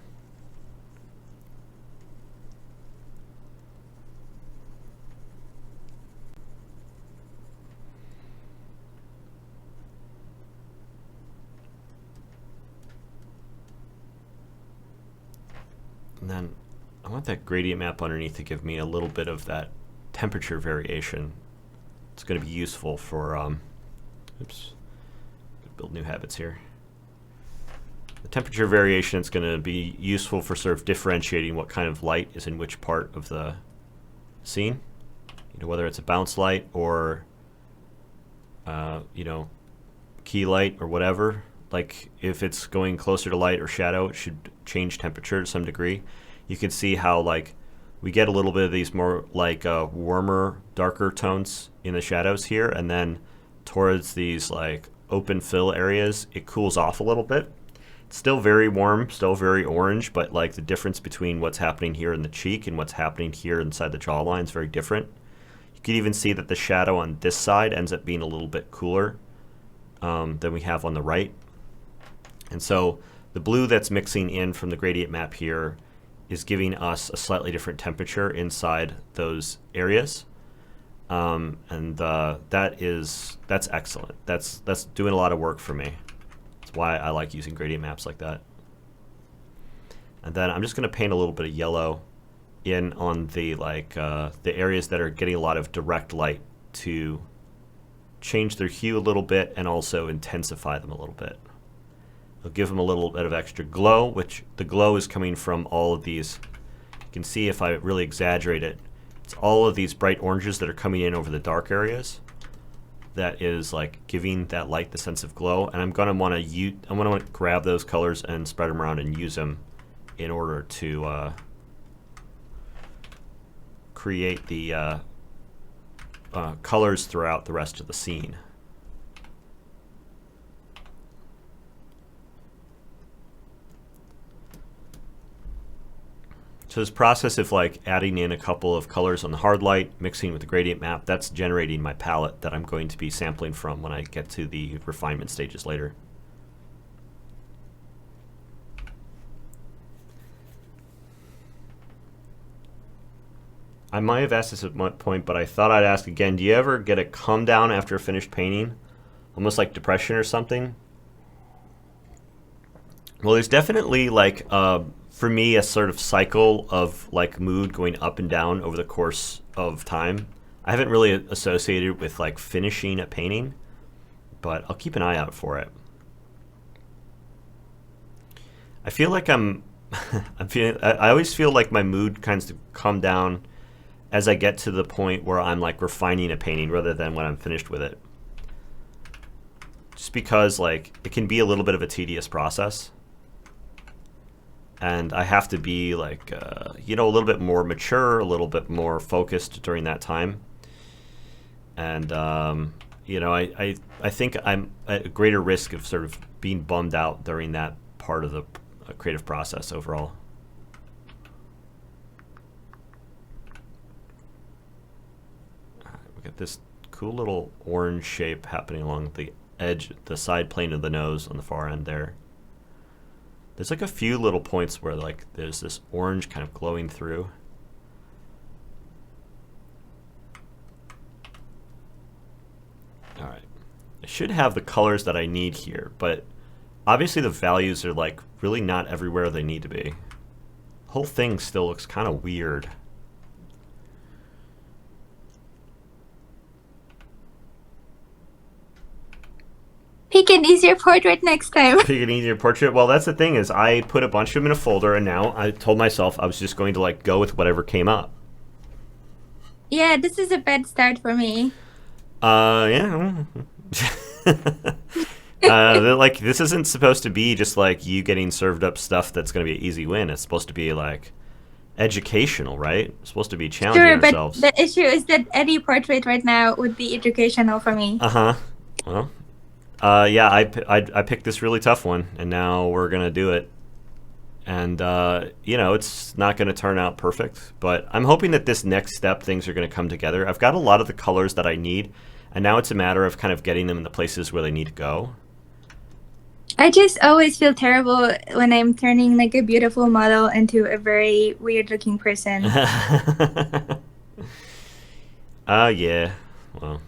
And then I want that gradient map underneath to give me a little bit of that temperature variation. It's going to be useful for, oops, build new habits here. The temperature variation is going to be useful for sort of differentiating what kind of light is in which part of the scene. You know, whether it's a bounce light or, you know, key light or whatever. Like if it's going closer to light or shadow, it should change temperature to some degree. You can see how like we get a little bit of these more like warmer, darker tones in the shadows here, and then towards these like open fill areas, it cools off a little bit. It's still very warm, still very orange, but like the difference between what's happening here in the cheek and what's happening here inside the jawline is very different. You can even see that the shadow on this side ends up being a little bit cooler than we have on the right. And so the blue that's mixing in from the gradient map here is giving us a slightly different temperature inside those areas. That's excellent. That's doing a lot of work for me. That's why I like using gradient maps like that. And then I'm just going to paint a little bit of yellow in on the the areas that are getting a lot of direct light to change their hue a little bit and also intensify them a little bit. It'll give them a little bit of extra glow, which the glow is coming from all of these. You can see if I really exaggerate it, it's all of these bright oranges that are coming in over the dark areas. That is like giving that light the sense of glow, and I'm gonna want to grab those colors and spread them around and use them in order to create the colors throughout the rest of the scene. So this process of like adding in a couple of colors on the hard light, mixing with the gradient map, that's generating my palette that I'm going to be sampling from when I get to the refinement stages later. I might have asked this at one point, but I thought I'd ask again. Do you ever get a come down after a finished painting? Almost like depression or something? Well, there's definitely like, for me, a sort of cycle of like mood going up and down over the course of time. I haven't really associated with like finishing a painting, but I'll keep an eye out for it. I feel like I always feel like my mood kind of come down as I get to the point where I'm like refining a painting rather than when I'm finished with it. Just because like it can be a little bit of a tedious process. And I have to be like, you know, a little bit more mature, a little bit more focused during that time. And, you know, I think I'm at a greater risk of sort of being bummed out during that part of the creative process overall. We got this cool little orange shape happening along the edge, the side plane of the nose on the far end there. There's like a few little points where like there's this orange kind of glowing through. All right, I should have the colors that I need here, but obviously the values are like really not everywhere they need to be. The whole thing still looks kind of weird. Pick an easier portrait next time. Pick an easier portrait. Well, that's the thing is I put a bunch of them in a folder, and now I told myself I was just going to like go with whatever came up. Yeah, this is a bad start for me. Yeah. Like this isn't supposed to be just like you getting served up stuff that's going to be an easy win. It's supposed to be like educational, right? It's supposed to be challenging ourselves. But the issue is that any portrait right now would be educational for me. Well. Yeah, I picked this really tough one, and now we're going to do it. And, you know, it's not going to turn out perfect, but I'm hoping that this next step, things are going to come together. I've got a lot of the colors that I need, and now it's a matter of kind of getting them in the places where they need to go. I just always feel terrible when I'm turning like a beautiful model into a very weird-looking person. Yeah, well.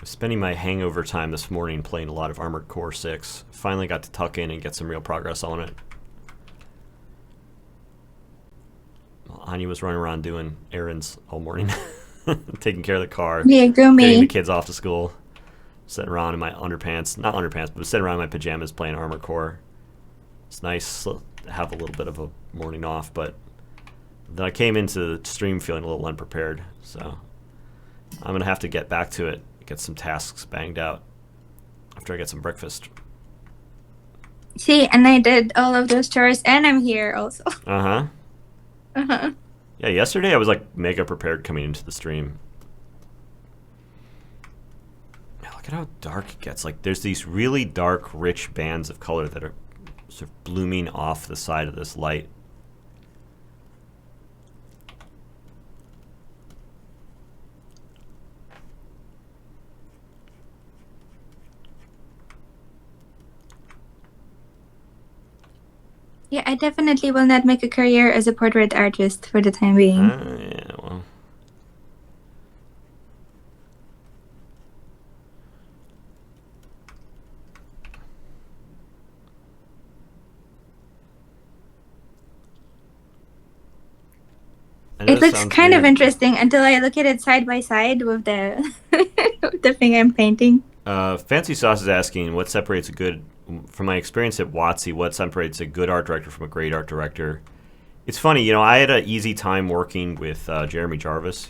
spending my hangover time this morning playing a lot of Armored Core 6. Finally got to tuck in and get some real progress on it. Well, Anya was running around doing errands all morning, taking care of the car, Yeah, go getting the me. kids off to school, sitting around in my underpants, not underpants, but sitting around in my pajamas playing Armored Core. It's nice to have a little bit of a morning off, but then I came into the stream feeling a little unprepared, so I'm going to have to get back to it, get some tasks banged out after I get some breakfast. See, and I did all of those chores, and I'm here also. Uh-huh. Uh-huh. Yeah, yesterday I was like mega prepared coming into the stream. Yeah, look at how dark it gets. Like there's these really dark, rich bands of color that are sort of blooming off the side of this light. Yeah, I definitely will not make a career as a portrait artist for the time being. Yeah, well. I know It this looks sounds kind of weird. interesting until I look at it side by side with the with the thing I'm painting. Fancy Sauce is asking what separates a good, from my experience at WotC, what separates a good art director from a great art director. It's funny, you know, I had an easy time working with Jeremy Jarvis.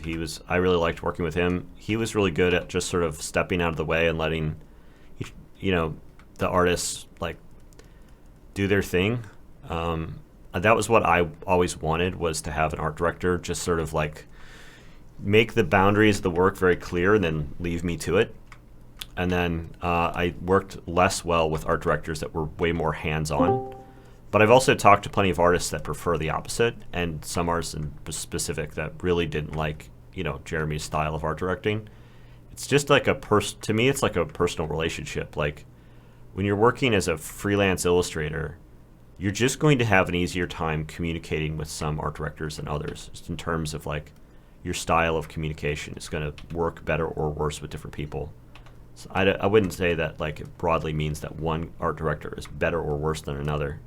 I really liked working with him. He was really good at just sort of stepping out of the way and letting, you know, the artists like do their thing. That was what I always wanted, was to have an art director just sort of like make the boundaries of the work very clear and then leave me to it. And then I worked less well with art directors that were way more hands-on. But I've also talked to plenty of artists that prefer the opposite, and some artists in specific that really didn't like, you know, Jeremy's style of art directing. It's just like to me, it's like a personal relationship. Like when you're working as a freelance illustrator, you're just going to have an easier time communicating with some art directors than others, just in terms of like your style of communication is going to work better or worse with different people. So I wouldn't say that like it broadly means that one art director is better or worse than another.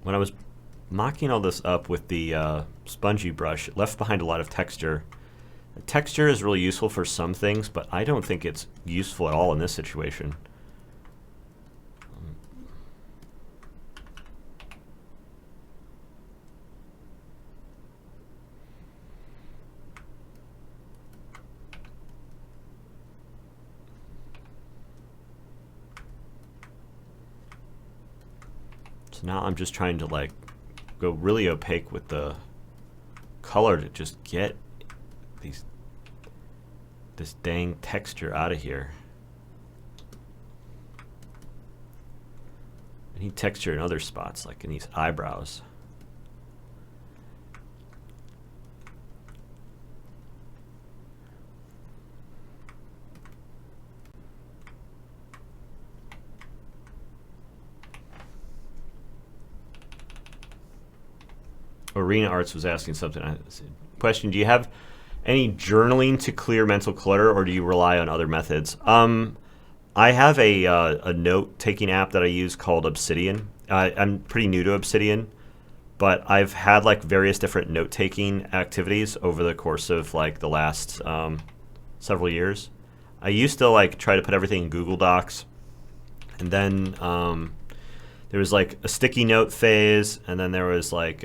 When I was mocking all this up with the spongy brush, it left behind a lot of texture. The texture is really useful for some things, but I don't think it's useful at all in this situation. So now I'm just trying to like go really opaque with the color to just get this dang texture out of here. I need texture in other spots, like in these eyebrows. Arena Arts was asking something. Question: do you have any journaling to clear mental clutter, or do you rely on other methods? I have a note-taking app that I use called Obsidian. I'm pretty new to Obsidian, but I've had like various different note-taking activities over the course of like the last several years. I used to like try to put everything in Google Docs, and then there was like a sticky note phase, and then there was like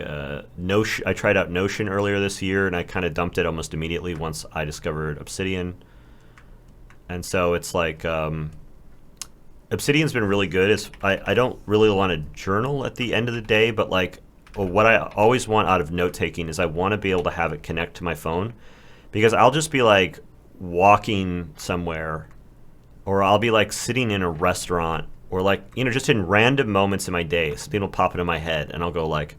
Notion. I tried out Notion earlier this year, and I kind of dumped it almost immediately once I discovered Obsidian. And so it's like Obsidian's been really good. I don't really want to journal at the end of the day, but like what I always want out of note taking is I want to be able to have it connect to my phone, because I'll just be like walking somewhere, or I'll be like sitting in a restaurant, or like, you know, just in random moments in my day, something will pop into my head, and I'll go like,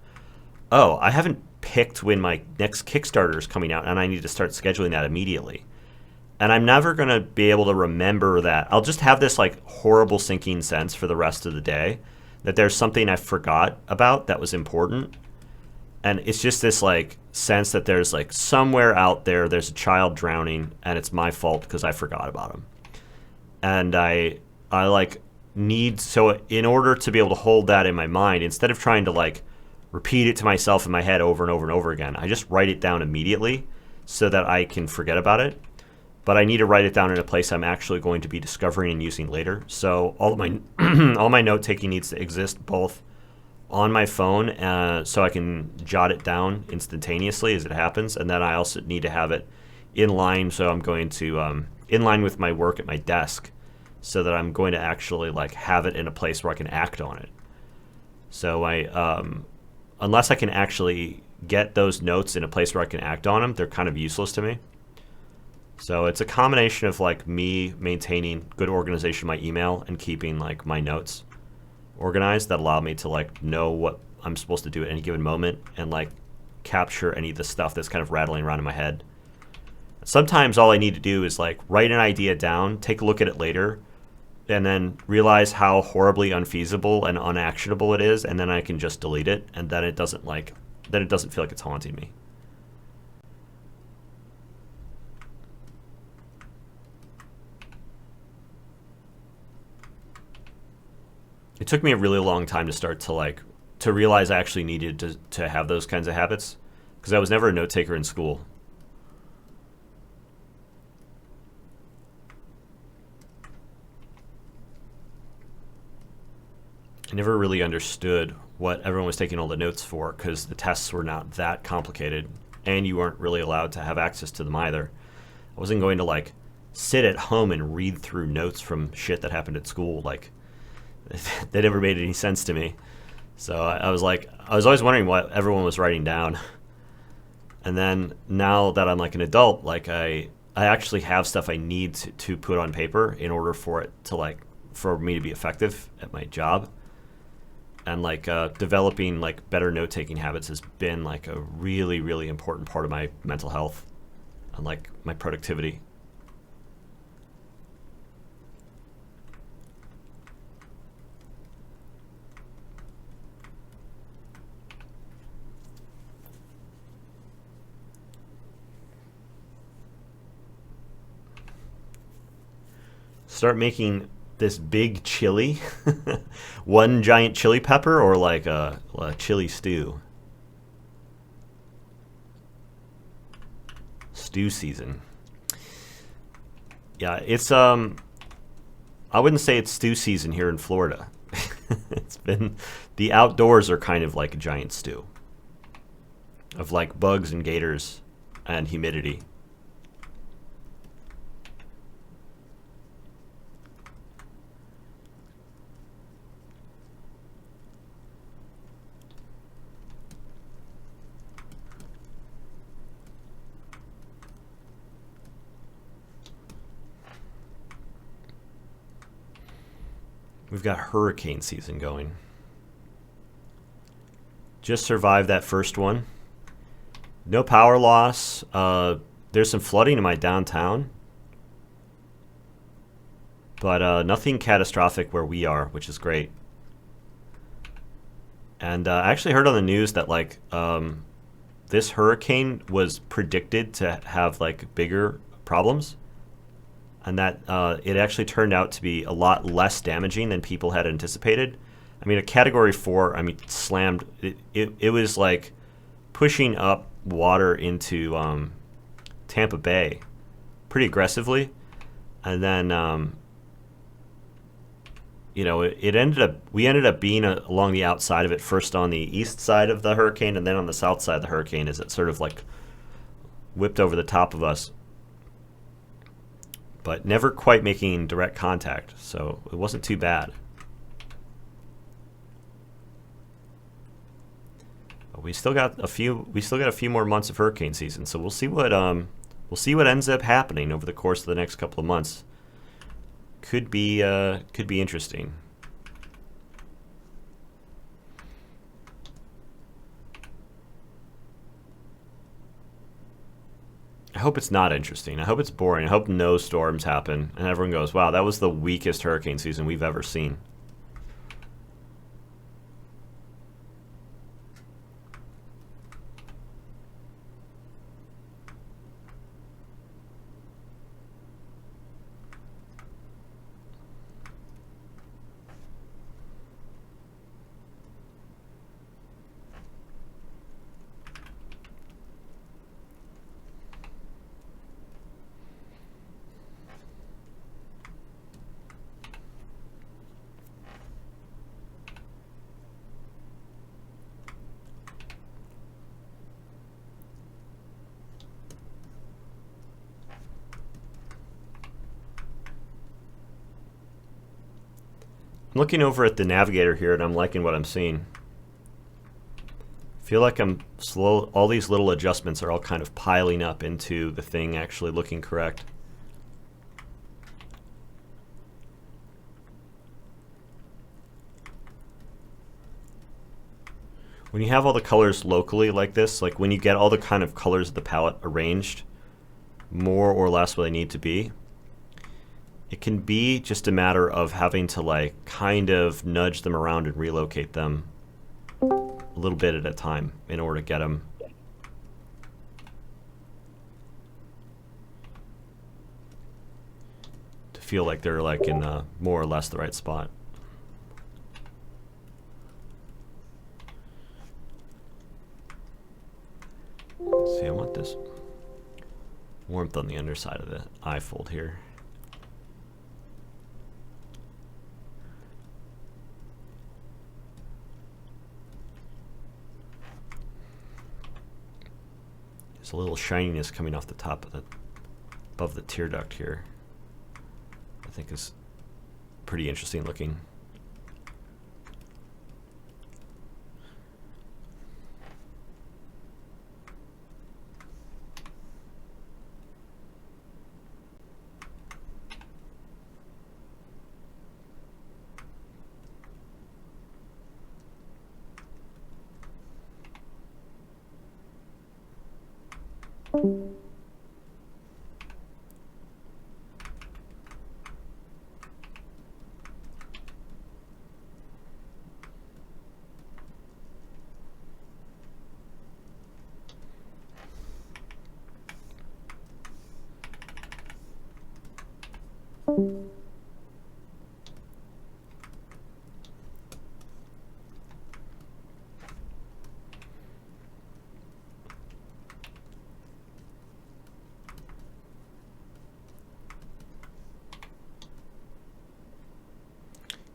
oh, I haven't picked when my next Kickstarter is coming out, and I need to start scheduling that immediately. And I'm never going to be able to remember that. I'll just have this like horrible sinking sense for the rest of the day that there's something I forgot about that was important. And it's just this like sense that there's like somewhere out there, there's a child drowning and it's my fault because I forgot about him. And I like need, so in order to be able to hold that in my mind, instead of trying to like repeat it to myself in my head over and over and over again, I just write it down immediately so that I can forget about it. But I need to write it down in a place I'm actually going to be discovering and using later. So all of my all my note taking needs to exist both on my phone so I can jot it down instantaneously as it happens, and then I also need to have it in line. So I'm going to in line with my work at my desk, so that I'm going to actually like have it in a place where I can act on it. So unless I can actually get those notes in a place where I can act on them, they're kind of useless to me. So it's a combination of like me maintaining good organization of my email and keeping like my notes organized that allow me to like know what I'm supposed to do at any given moment and like capture any of the stuff that's kind of rattling around in my head. Sometimes all I need to do is like write an idea down, take a look at it later, and then realize how horribly unfeasible and unactionable it is, and then I can just delete it, and then it doesn't feel like it's haunting me. It took me a really long time to start to realize I actually needed to have those kinds of habits, because I was never a note taker in school. I never really understood what everyone was taking all the notes for, because the tests were not that complicated, and you weren't really allowed to have access to them either. I wasn't going to like sit at home and read through notes from shit that happened at school. Like, that never made any sense to me. So I was always wondering what everyone was writing down. And then now that I'm like an adult, like I actually have stuff I need to put on paper in order for it to like, for me to be effective at my job. And like developing like better note-taking habits has been like a really, really important part of my mental health and like my productivity. Start making this big chili, one giant chili pepper, or like a chili stew. Stew season. Yeah, it's I wouldn't say it's stew season here in Florida. It's been, the outdoors are kind of like a giant stew of like bugs and gators and humidity. We've got hurricane season going. Just survived that first one. No power loss. There's some flooding in my downtown, but nothing catastrophic where we are, which is great. And I actually heard on the news that like this hurricane was predicted to have like bigger problems, and that it actually turned out to be a lot less damaging than people had anticipated. I mean, a Category 4, I mean, slammed. It was like pushing up water into Tampa Bay pretty aggressively, and then you know, we ended up being along the outside of it, first on the east side of the hurricane and then on the south side of the hurricane, as it sort of like whipped over the top of us, but never quite making direct contact, so it wasn't too bad. But we still got a few more months of hurricane season, so we'll see what ends up happening over the course of the next couple of months. Could be interesting. I hope it's not interesting. I hope it's boring. I hope no storms happen. And everyone goes, wow, that was the weakest hurricane season we've ever seen. I'm looking over at the navigator here and I'm liking what I'm seeing. I feel like I'm slow. All these little adjustments are all kind of piling up into the thing actually looking correct. When you have all the colors locally like this, like when you get all the kind of colors of the palette arranged more or less where they need to be, it can be just a matter of having to like kind of nudge them around and relocate them a little bit at a time in order to get them to feel like they're like in more or less the right spot. Let's see, I want this warmth on the underside of the eye fold here. There's a little shininess coming off the top of the, above the tear duct here. I think is pretty interesting looking.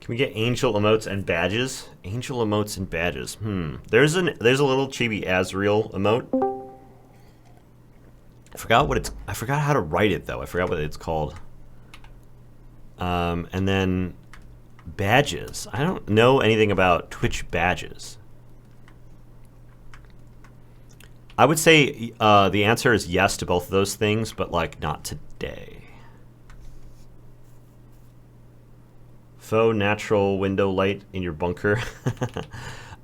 Can we get angel emotes and badges? Angel emotes and badges. There's a little chibi Azrael emote. I forgot how to write it though. I forgot what it's called. And then badges. I don't know anything about Twitch badges. I would say the answer is yes to both of those things, but like not today. Faux natural window light in your bunker.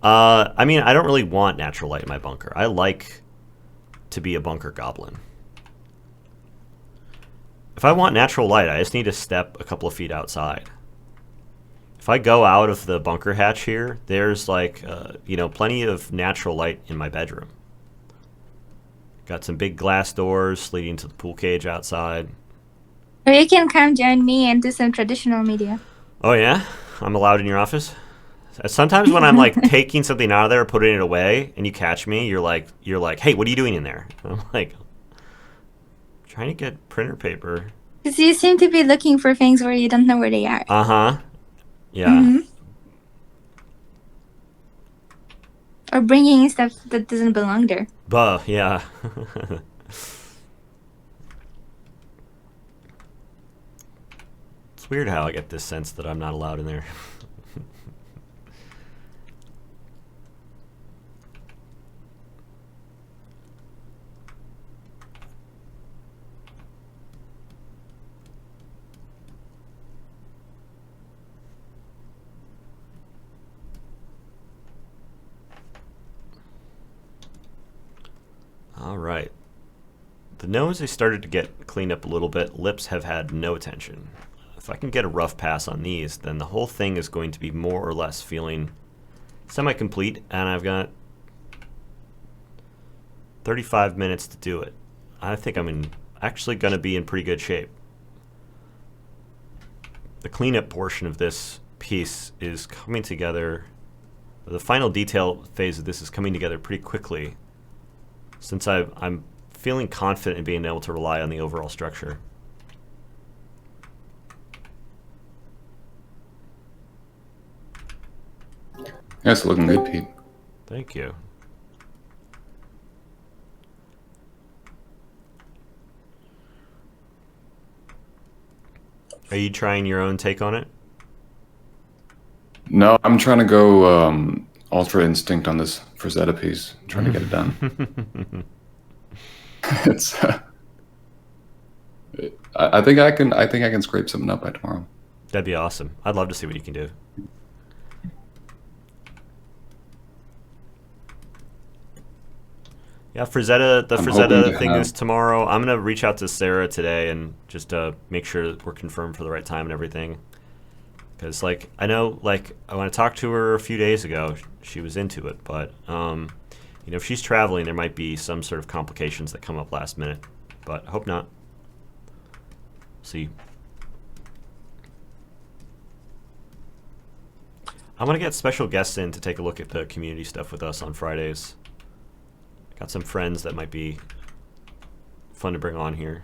I mean, I don't really want natural light in my bunker. I like to be a bunker goblin. If I want natural light, I just need to step a couple of feet outside. If I go out of the bunker hatch here, there's like, you know, plenty of natural light in my bedroom. Got some big glass doors leading to the pool cage outside. Or you can come join me and do some traditional media. Oh yeah? I'm allowed in your office? Sometimes when I'm like taking something out of there, putting it away, and you catch me, you're like, hey, what are you doing in there? And I'm like, trying to get printer paper. Because you seem to be looking for things where you don't know where they are. Uh-huh. Yeah. Mm-hmm. Or bringing stuff that doesn't belong there. Yeah. It's weird how I get this sense that I'm not allowed in there. All right. The nose has started to get cleaned up a little bit. Lips have had no attention. If I can get a rough pass on these, then the whole thing is going to be more or less feeling semi-complete, and I've got 35 minutes to do it. I think I'm actually going to be in pretty good shape. The cleanup portion of this piece is coming together. The final detail phase of this is coming together pretty quickly, since I'm feeling confident in being able to rely on the overall structure. That's looking good, Pete. Thank you. Are you trying your own take on it? No, I'm trying to go Ultra Instinct on this Frazetta piece. I'm trying to get it done. It's. I think I can. I think I can scrape something up by tomorrow. That'd be awesome. I'd love to see what you can do. Yeah, Frazetta. The I'm Frazetta hoping to thing have- is tomorrow. I'm gonna reach out to Sarah today and just make sure that we're confirmed for the right time and everything. Because like I know, like when I talked to her a few days ago, she was into it. But you know, if she's traveling, there might be some sort of complications that come up last minute. But hope not. See. I'm gonna get special guests in to take a look at the community stuff with us on Fridays. Got some friends that might be fun to bring on here.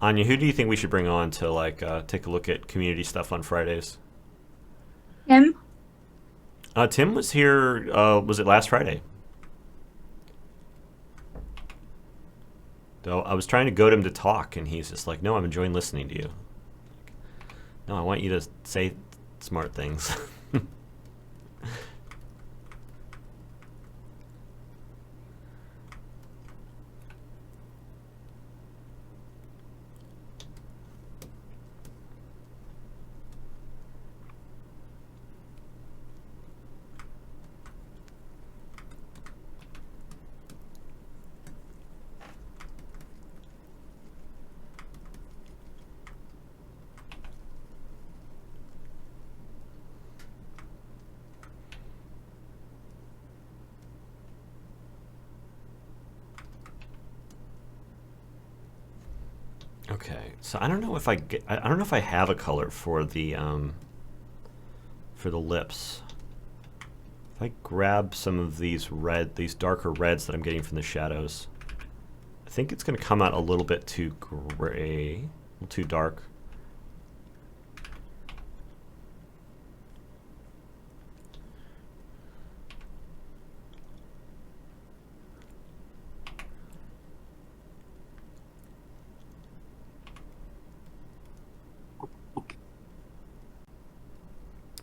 Anya, who do you think we should bring on to like take a look at community stuff on Fridays? Him? Tim was here. Was it last Friday? Though I was trying to goad him to talk, and he's just like, "No, I'm enjoying listening to you. No, I want you to say smart things." Okay, so I don't know if I don't know if I have a color for the lips. If I grab some of these darker reds that I'm getting from the shadows, I think it's going to come out a little bit too gray, a little too dark.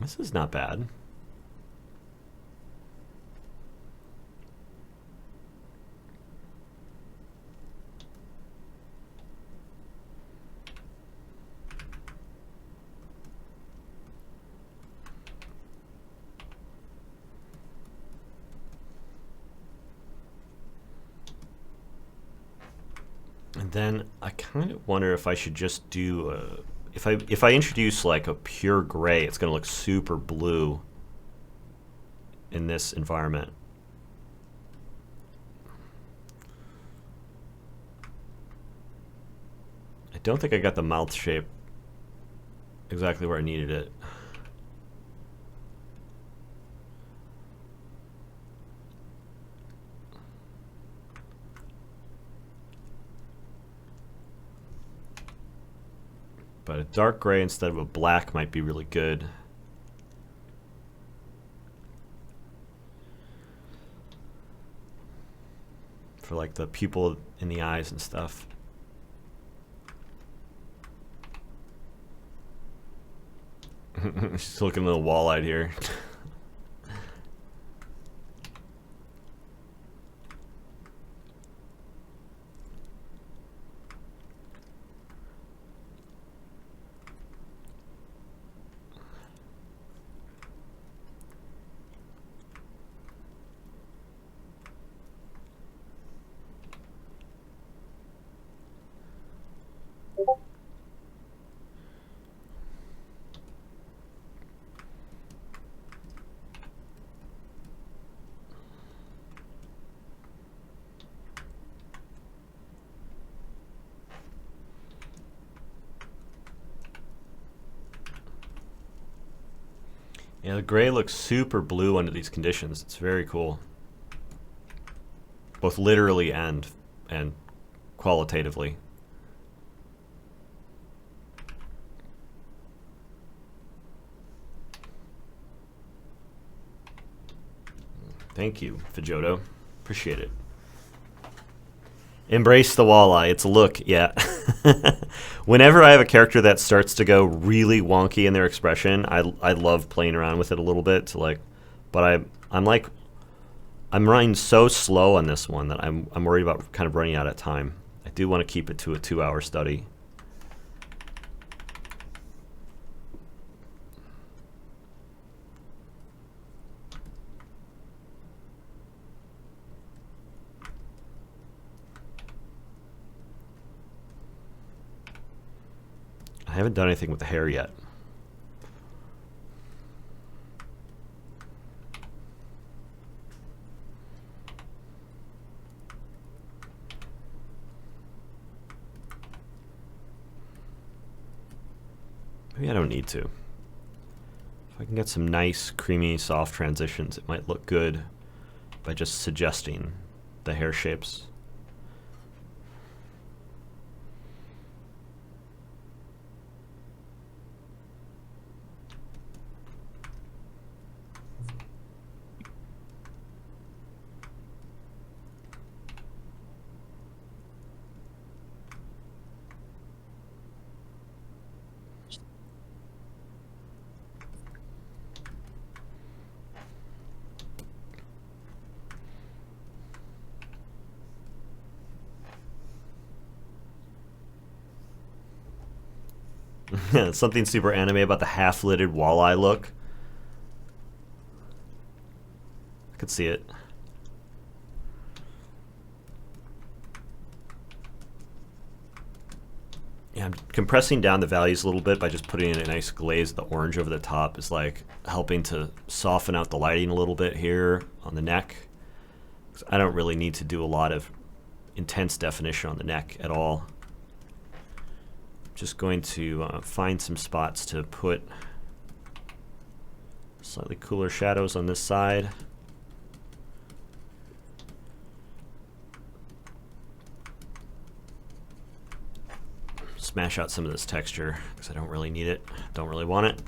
This is not bad. And then I kind of wonder if I should just do if I introduce like a pure gray, it's going to look super blue in this environment. I don't think I got the mouth shape exactly where I needed it. But a dark gray instead of a black might be really good. For like the pupil in the eyes and stuff. She's looking a little wall-eyed here. Yeah, the gray looks super blue under these conditions. It's very cool. Both literally and qualitatively. Thank you, Fijoto. Appreciate it. Embrace the walleye. It's a look, yeah. Whenever I have a character that starts to go really wonky in their expression, I love playing around with it a little bit to like, but I'm running so slow on this one that I'm worried about kind of running out of time. I do want to keep it to a 2-hour study. I haven't done anything with the hair yet. Maybe I don't need to. If I can get some nice, creamy, soft transitions, it might look good by just suggesting the hair shapes. Something super anime about the half-lidded walleye look. I could see it. Yeah, I'm compressing down the values a little bit by just putting in a nice glaze of the orange over the top. Is like helping to soften out the lighting a little bit here on the neck. I don't really need to do a lot of intense definition on the neck at all. Just going to find some spots to put slightly cooler shadows on this side. Smash out some of this texture because I don't really need it, don't really want it.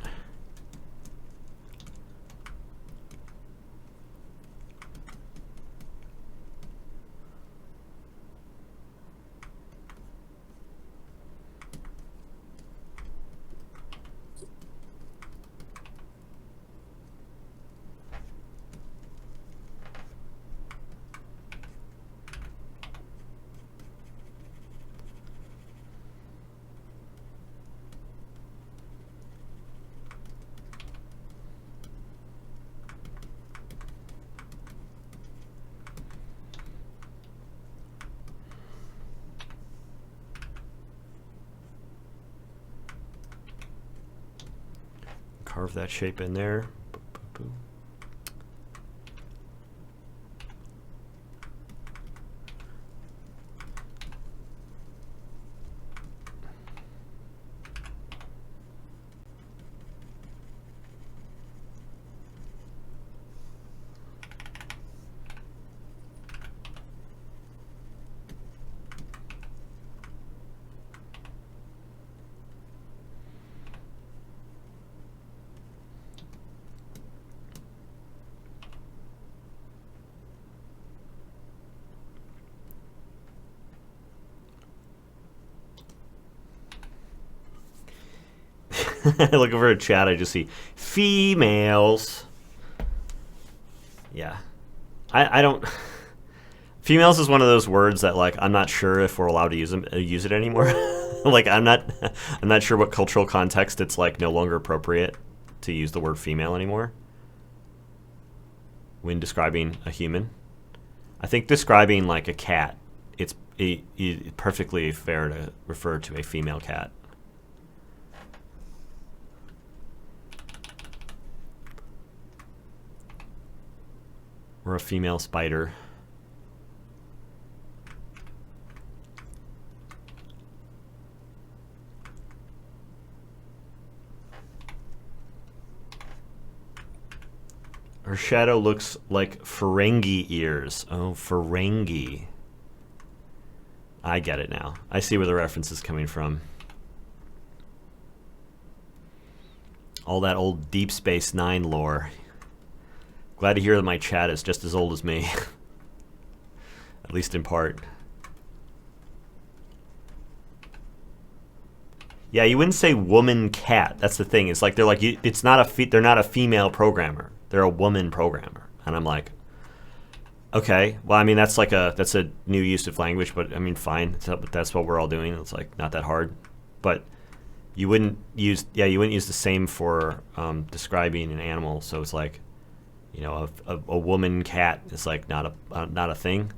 Carve that shape in there. Boop, boop, boop. Look over at chat, I just see females. Yeah. I don't... Females is one of those words that, like, I'm not sure if we're allowed to use it anymore. Like, I'm not sure what cultural context it's, like, no longer appropriate to use the word female anymore when describing a human. I think describing, like, a cat, it's perfectly fair to refer to a female cat. Or a female spider. Her shadow looks like Ferengi ears. Oh, Ferengi. I get it now. I see where the reference is coming from. All that old Deep Space Nine lore. Glad to hear that my chat is just as old as me. At least in part. Yeah, you wouldn't say woman cat. That's the thing. It's like they're like it's not they're not a female programmer. They're a woman programmer. And I'm like, okay. Well, I mean that's a new use of language, but I mean fine. That's what we're all doing. It's like not that hard. But you wouldn't use the same for describing an animal. So it's like, you know, a woman cat is like not a thing.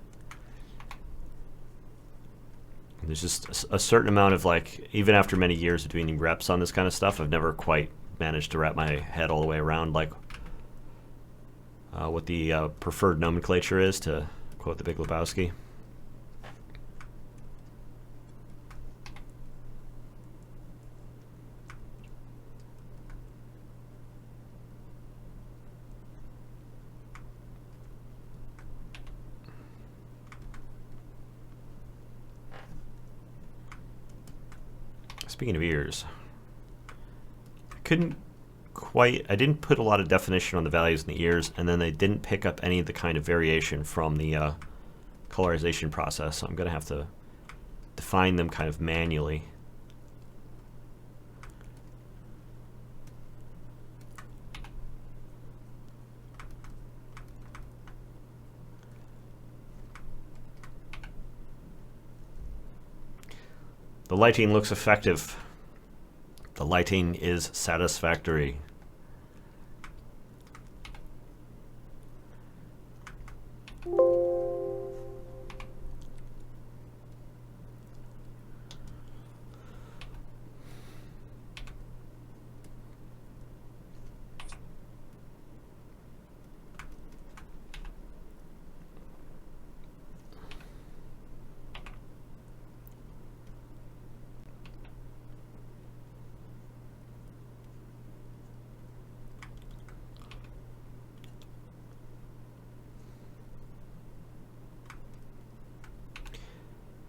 There's just a certain amount of like, even after many years of doing reps on this kind of stuff, I've never quite managed to wrap my head all the way around like what the preferred nomenclature is, to quote the Big Lebowski. Speaking of ears, I didn't put a lot of definition on the values in the ears, and then they didn't pick up any of the kind of variation from the colorization process, so I'm going to have to define them kind of manually. The lighting looks effective. The lighting is satisfactory.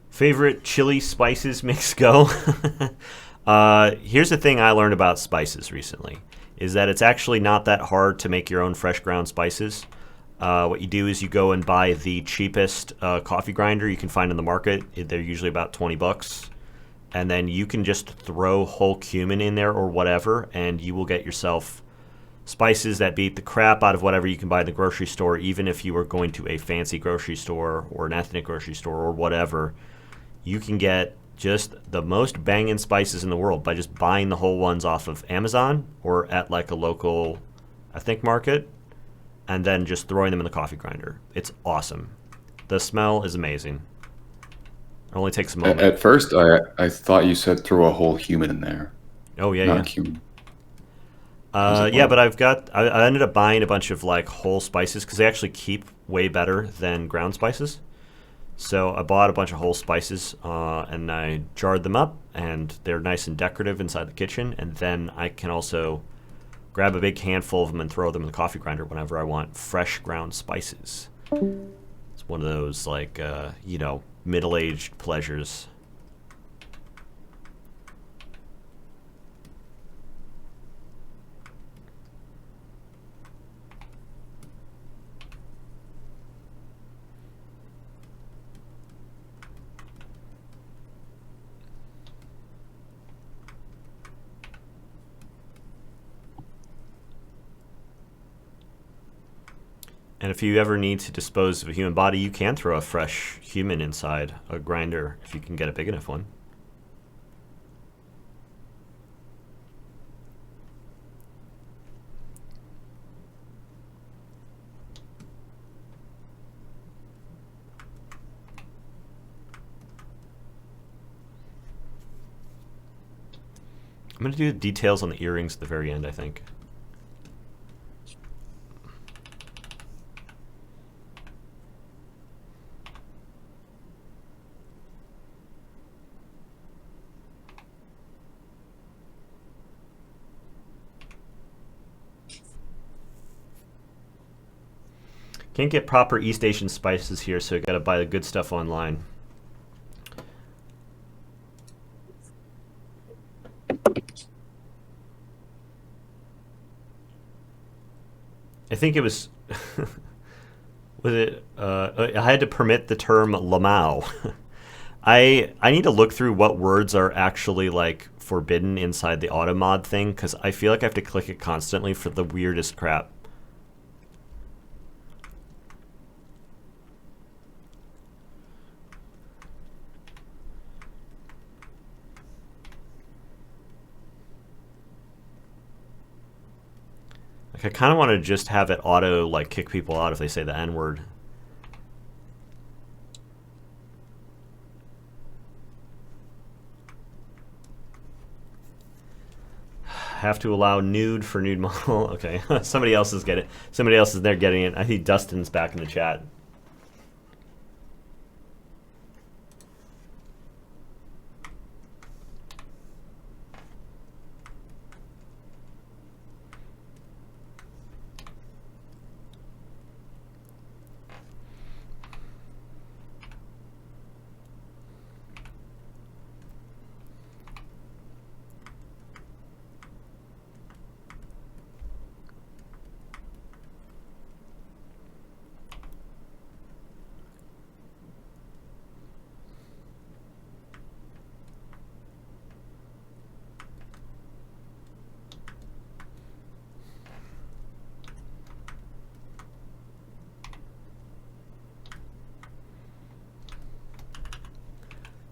Favorite chili spices mix go? Here's the thing I learned about spices recently, is that it's actually not that hard to make your own fresh ground spices. What you do is you go and buy the cheapest coffee grinder you can find in the market. They're usually about 20 bucks. And then you can just throw whole cumin in there or whatever, and you will get yourself spices that beat the crap out of whatever you can buy in the grocery store, even if you were going to a fancy grocery store or an ethnic grocery store or whatever. You can get just the most banging spices in the world by just buying the whole ones off of Amazon or at like a local ethnic market, and then just throwing them in the coffee grinder. It's awesome. The smell is amazing. It only takes a moment. At first, I thought you said throw a whole human in there. Oh yeah, not yeah. Cumin. Yeah, but I ended up buying a bunch of like whole spices because they actually keep way better than ground spices. So I bought a bunch of whole spices and I jarred them up, and they're nice and decorative inside the kitchen. And then I can also grab a big handful of them and throw them in the coffee grinder whenever I want fresh ground spices. It's one of those like middle-aged pleasures. And if you ever need to dispose of a human body, you can throw a fresh human inside a grinder if you can get a big enough one. I'm going to do the details on the earrings at the very end, I think. Can't get proper East Asian spices here, so you gotta buy the good stuff online. I think it was was it I had to permit the term lamau. I need to look through what words are actually like forbidden inside the auto mod thing, because I feel like I have to click it constantly for the weirdest crap. Like I kind of want to just have it auto like kick people out if they say the N word. Have to allow nude for nude model. Okay, somebody else is getting it. Somebody else is there getting it. I think Dustin's back in the chat.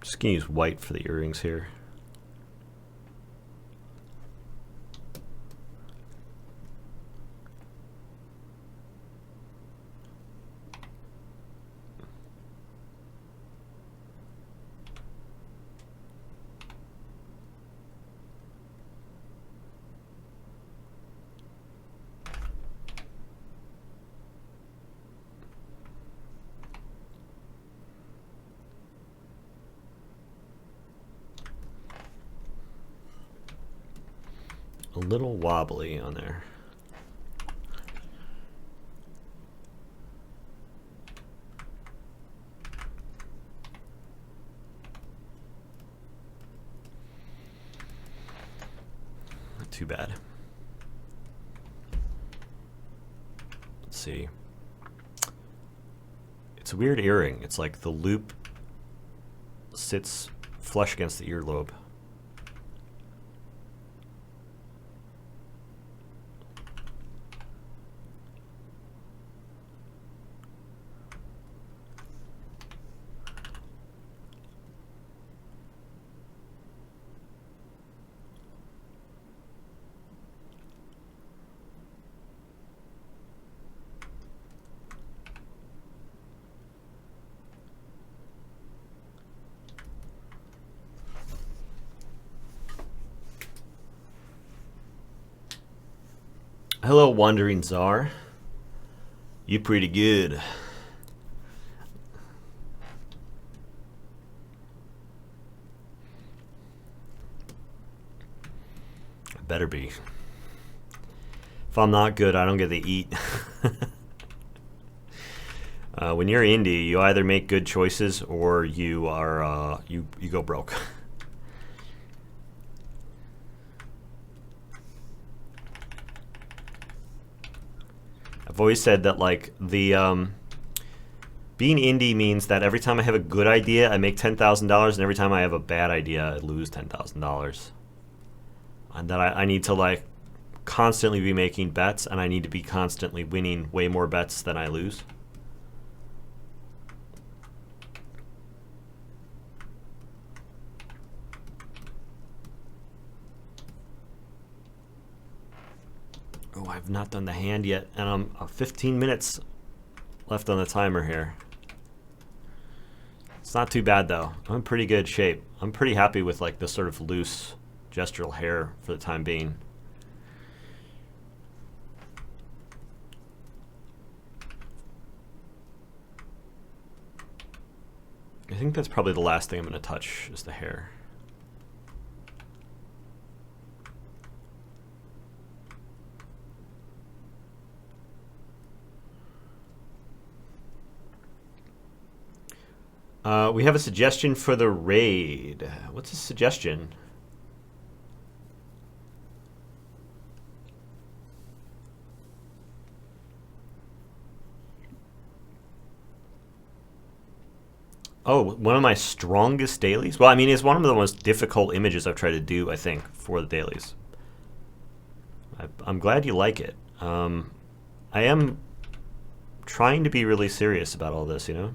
Just gonna use white for the earrings here. A little wobbly on there. Not too bad. Let's see. It's a weird earring. It's like the loop sits flush against the earlobe. Hello, Wandering Czar. You pretty good. I better be. If I'm not good, I don't get to eat. When you're indie, you either make good choices or you are you go broke. I've always said that like the being indie means that every time I have a good idea, I make $10,000, and every time I have a bad idea, I lose $10,000. And that I need to like constantly be making bets, and I need to be constantly winning way more bets than I lose. Oh, I've not done the hand yet, and I'm 15 minutes left on the timer here. It's not too bad though. I'm in pretty good shape. I'm pretty happy with like this sort of loose gestural hair for the time being. I think that's probably the last thing I'm going to touch is the hair. We have a suggestion for the raid. What's a suggestion? Oh, one of my strongest dailies? Well, I mean, it's one of the most difficult images I've tried to do, I think, for the dailies. I'm glad you like it. I am trying to be really serious about all this, you know?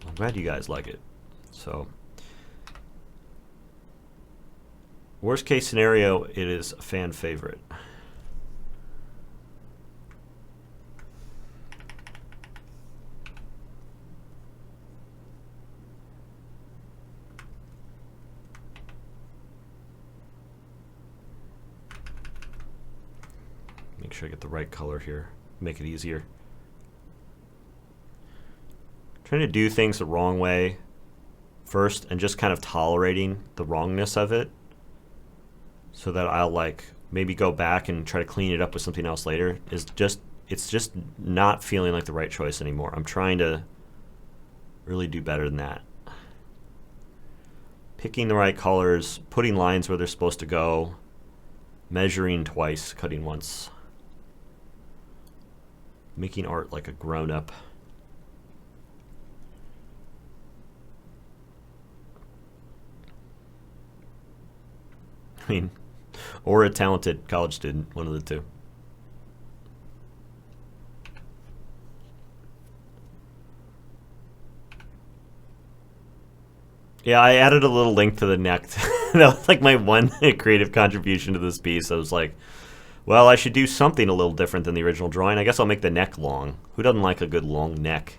I'm glad you guys like it. So, worst case scenario, it is a fan favorite. Make sure I get the right color here. Make it easier. Trying to do things the wrong way first and just kind of tolerating the wrongness of it so that I'll like maybe go back and try to clean it up with something else later it's just not feeling like the right choice anymore. I'm trying to really do better than that. Picking the right colors, putting lines where they're supposed to go, measuring twice, cutting once. Making art like a grown-up. I mean, or a talented college student, one of the two. Yeah, I added a little link to the neck. That was like my one creative contribution to this piece. I was like, well, I should do something a little different than the original drawing. I guess I'll make the neck long. Who doesn't like a good long neck?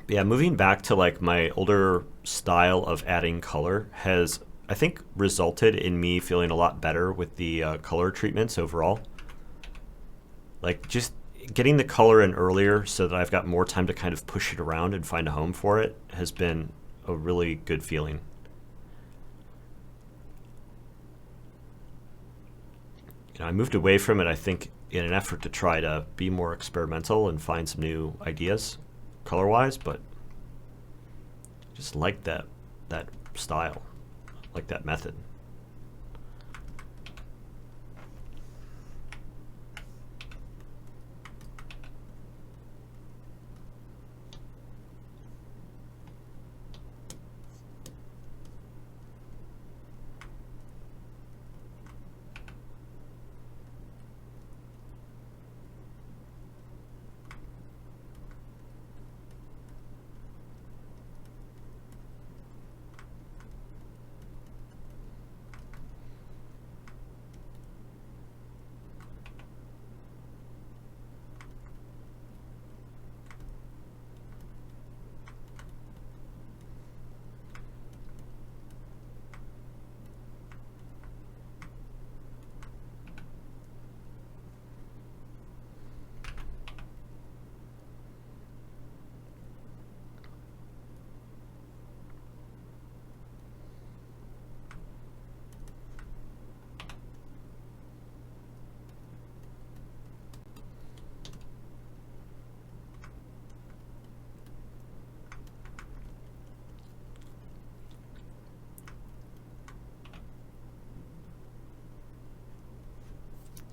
Yeah, moving back to like my older style of adding color has, I think, resulted in me feeling a lot better with the color treatments overall. Like just getting the color in earlier so that I've got more time to kind of push it around and find a home for it has been a really good feeling. You know, I moved away from it, I think, in an effort to try to be more experimental and find some new ideas color-wise, but just like that style, like that method.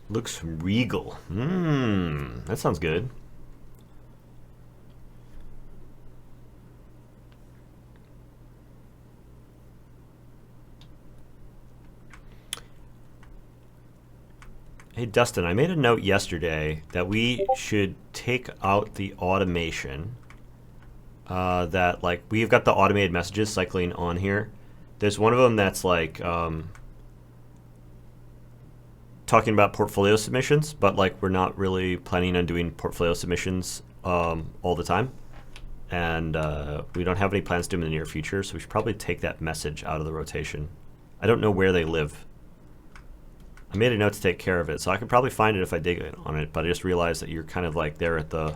Looks regal. That sounds good. Hey Dustin, I made a note yesterday that we should take out the automation that like we've got the automated messages cycling on here. There's one of them that's like talking about portfolio submissions, but like we're not really planning on doing portfolio submissions all the time, and we don't have any plans to do them in the near future, so we should probably take that message out of the rotation. I don't know where they live. I made a note to take care of it, so I could probably find it if I dig on it, but I just realized that you're kind of like there at the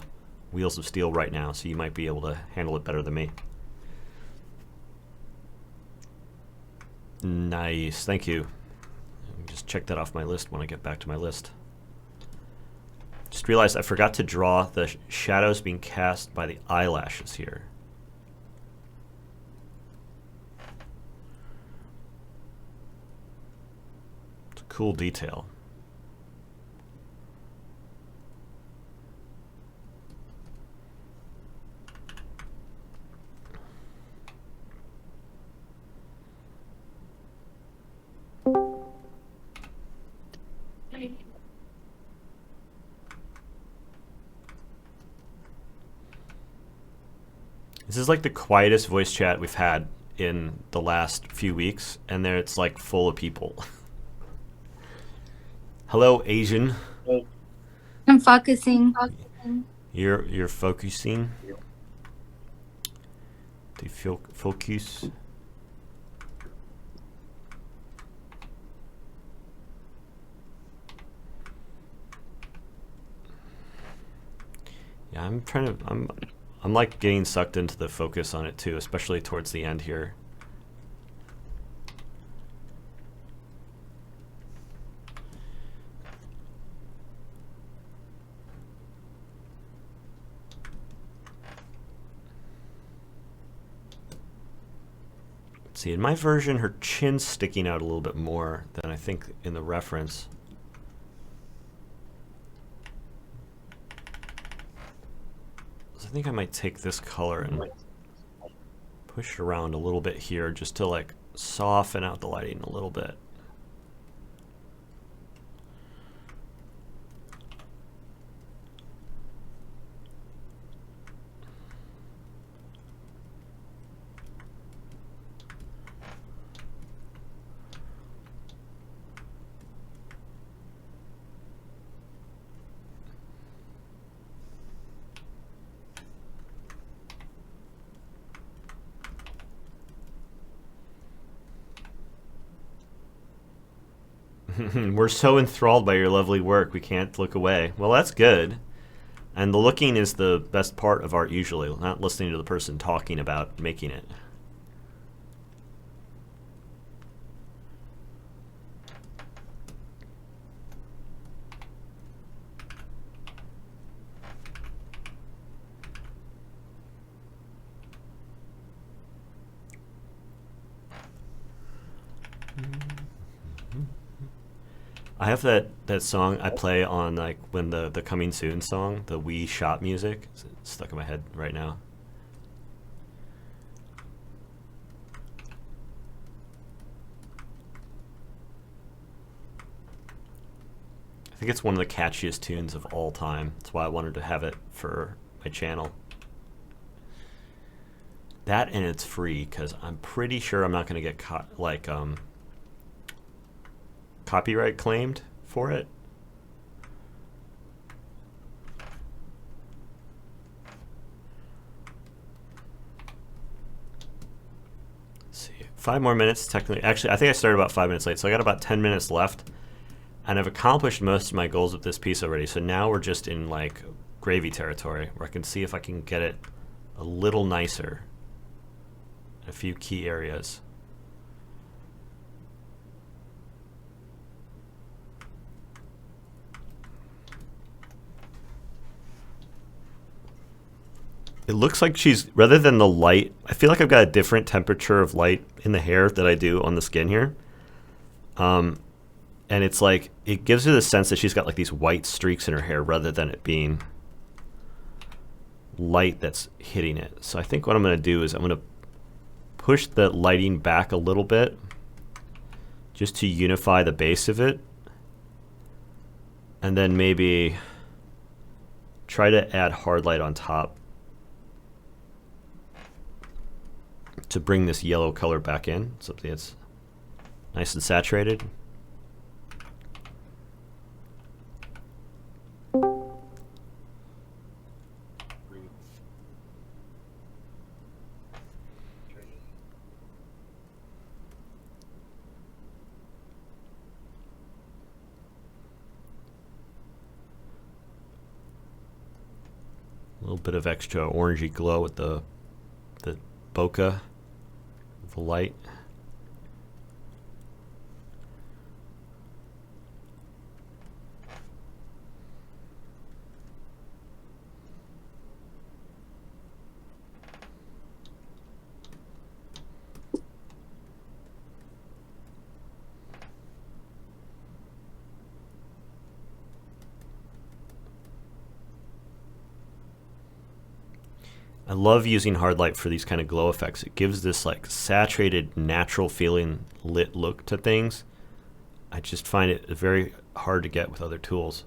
wheels of steel right now, so you might be able to handle it better than me. Nice, thank you. Just check that off my list when I get back to my list. Just realized I forgot to draw the shadows being cast by the eyelashes here. It's a cool detail. This is like the quietest voice chat we've had in the last few weeks, and there it's like full of people. Hello, Asian. I'm focusing. You're focusing. Do you feel focus? Yeah, I'm like getting sucked into the focus on it too, especially towards the end here. Let's see, in my version, her chin's sticking out a little bit more than I think in the reference. I think I might take this color and push it around a little bit here just to like soften out the lighting a little bit. We're so enthralled by your lovely work, we can't look away. Well, that's good. And the looking is the best part of art usually, not listening to the person talking about making it. I have that song I play on like when the Coming Soon song, the Wii Shot music. It's stuck in my head right now. I think it's one of the catchiest tunes of all time. That's why I wanted to have it for my channel. That, and it's free because I'm pretty sure I'm not going to get copyright claimed for it. Let's see, 5 more minutes technically. Actually, I think I started about 5 minutes late, so I got about 10 minutes left, and I've accomplished most of my goals with this piece already. So now we're just in like gravy territory, where I can see if I can get it a little nicer in a few key areas. It looks like she's, rather than the light, I feel like I've got a different temperature of light in the hair that I do on the skin here. And it's like, it gives her the sense that she's got like these white streaks in her hair rather than it being light that's hitting it. So I think what I'm going to do is I'm going to push the lighting back a little bit just to unify the base of it. And then maybe try to add hard light on top. to bring this yellow color back in, something that's nice and saturated. A little bit of extra orangey glow with the bokeh, the light. I love using hard light for these kind of glow effects. It gives this like saturated, natural feeling lit look to things. I just find it very hard to get with other tools.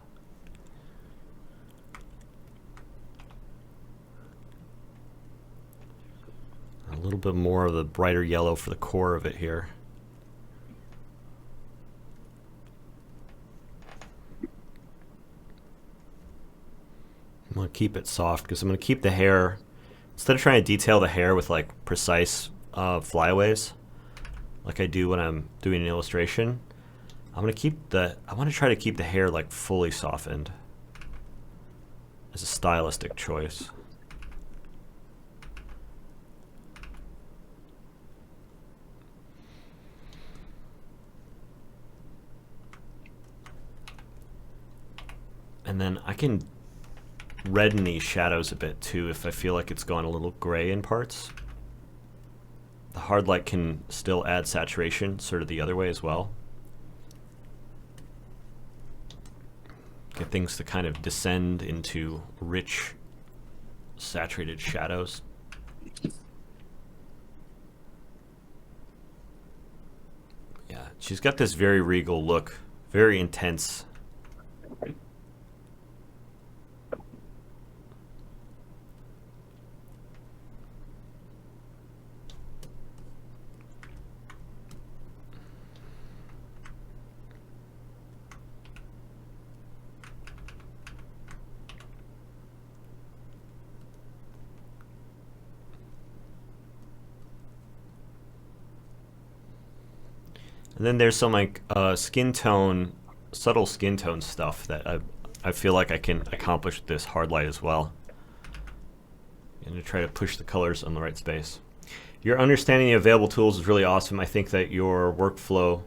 A little bit more of the brighter yellow for the core of it here. I'm going to keep it soft because I'm going to keep the hair, instead of trying to detail the hair with like precise flyaways, like I do when I'm doing an illustration, I want to try to keep the hair like fully softened as a stylistic choice. And then I can redden these shadows a bit too if I feel like it's gone a little gray in parts. The hard light can still add saturation sort of the other way as well. Get things to kind of descend into rich saturated shadows. Yeah, she's got this very regal look, very intense. And then there's some like skin tone, subtle skin tone stuff that I feel like I can accomplish with this hard light as well. And to try to push the colors on the right space. Your understanding of available tools is really awesome. I think that your workflow,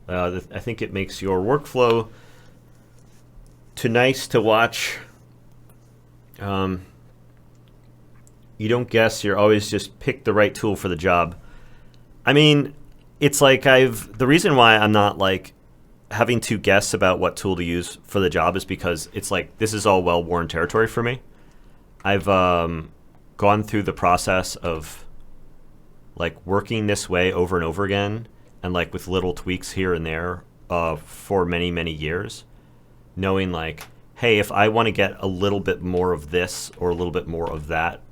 I think it makes your workflow too nice to watch. You don't guess, you're always just pick the right tool for the job. I mean, it's like the reason why I'm not like having to guess about what tool to use for the job is because it's like this is all well-worn territory for me. I've gone through the process of like working this way over and over again and like with little tweaks here and there for many, many years, knowing like, hey, if I want to get a little bit more of this or a little bit more of that,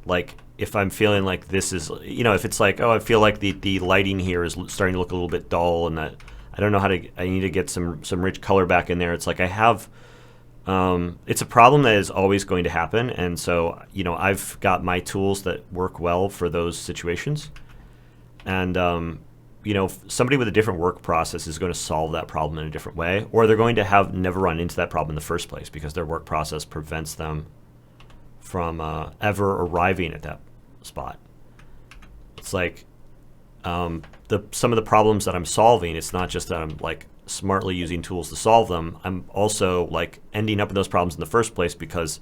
like if I'm feeling like this is, you know, if it's like, oh, I feel like the lighting here is starting to look a little bit dull and that I don't know how to, I need to get some rich color back in there. It's like I have, it's a problem that is always going to happen. And so, you know, I've got my tools that work well for those situations. And, you know, somebody with a different work process is going to solve that problem in a different way, or they're going to have never run into that problem in the first place because their work process prevents them from ever arriving at that spot. It's like some of the problems that I'm solving, it's not just that I'm like smartly using tools to solve them. I'm also like ending up in those problems in the first place because,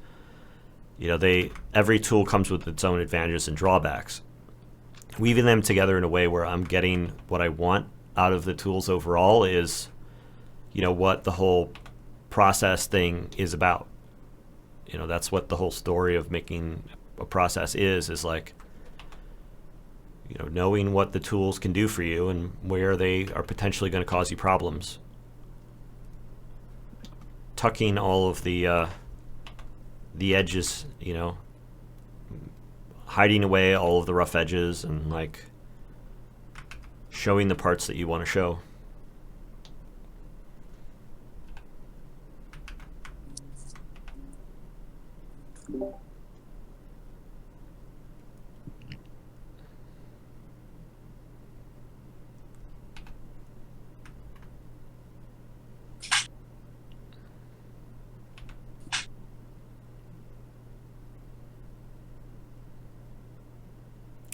you know, every tool comes with its own advantages and drawbacks. Weaving them together in a way where I'm getting what I want out of the tools overall is, you know, what the whole process thing is about. You know, that's what the whole story of making a process is like, you know, knowing what the tools can do for you and where they are potentially going to cause you problems. Tucking all of the edges, you know, hiding away all of the rough edges and like showing the parts that you want to show.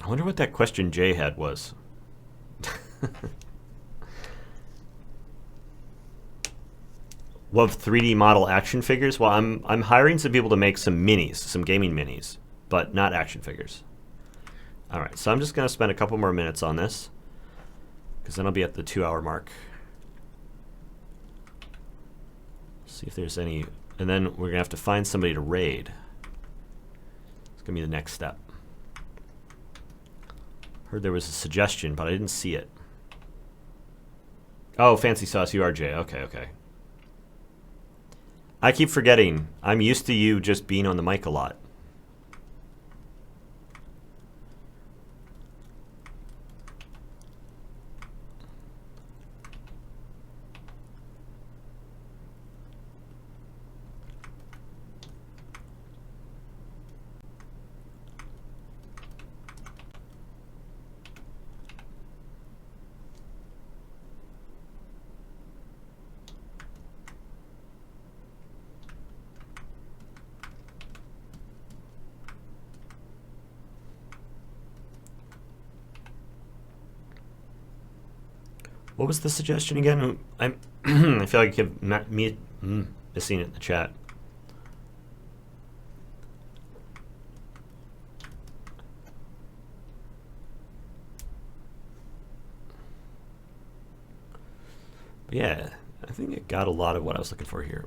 I wonder what that question Jay had was. Love 3D model action figures. Well, I'm hiring some people to make some minis, some gaming minis, but not action figures. All right, so I'm just going to spend a couple more minutes on this, because then I'll be at the 2-hour mark. See if there's any, and then we're going to have to find somebody to raid. It's going to be the next step. Heard there was a suggestion, but I didn't see it. Oh, Fancy Sauce, you are Jay. Okay, okay. I keep forgetting. I'm used to you just being on the mic a lot. What was the suggestion again? I feel like I kept missing it in the chat. But yeah, I think it got a lot of what I was looking for here.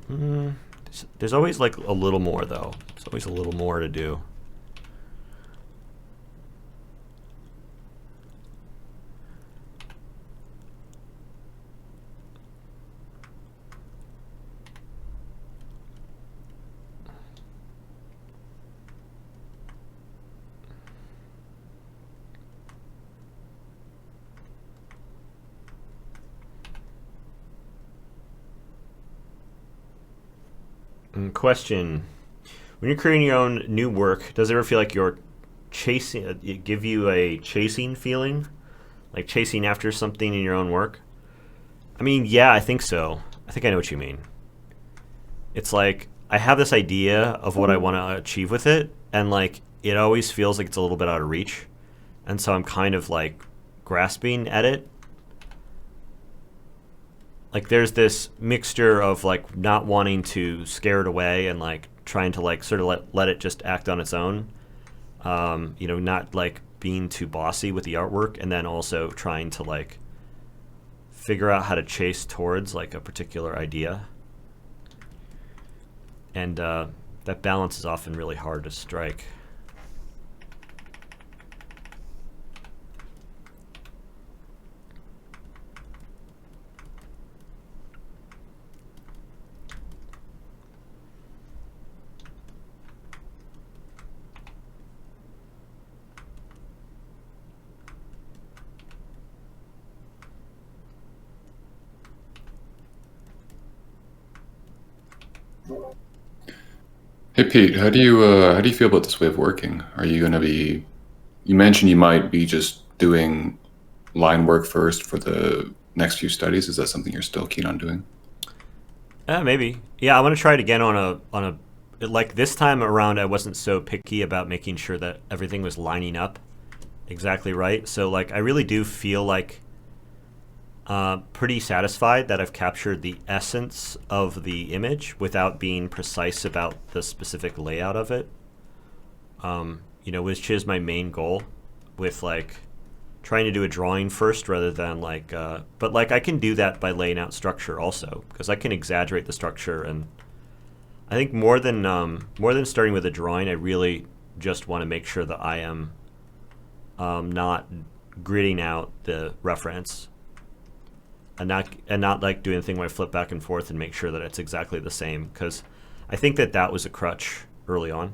There's always like a little more though. There's always a little more to do. Question: when you're creating your own new work, does it ever feel like you're chasing? It give you a chasing feeling, like chasing after something in your own work? I mean, yeah, I think so. I think I know what you mean. It's like I have this idea of what I want to achieve with it, and like it always feels like it's a little bit out of reach, and so I'm kind of like grasping at it. Like there's this mixture of like not wanting to scare it away and like trying to like sort of let it just act on its own. You know, not like being too bossy with the artwork, and then also trying to like figure out how to chase towards like a particular idea. And that balance is often really hard to strike. Hey Pete, how do you feel about this way of working? Are you going to be? You mentioned you might be just doing line work first for the next few studies. Is that something you're still keen on doing? Maybe. Yeah, I want to try it again on a like this time around. I wasn't so picky about making sure that everything was lining up exactly right. So like I really do feel like pretty satisfied that I've captured the essence of the image without being precise about the specific layout of it. You know, which is my main goal with like trying to do a drawing first rather than like, but like I can do that by laying out structure also, because I can exaggerate the structure. And I think more than starting with a drawing, I really just want to make sure that I am not gridding out the reference. And not like doing a thing where I flip back and forth and make sure that it's exactly the same, because I think that was a crutch early on.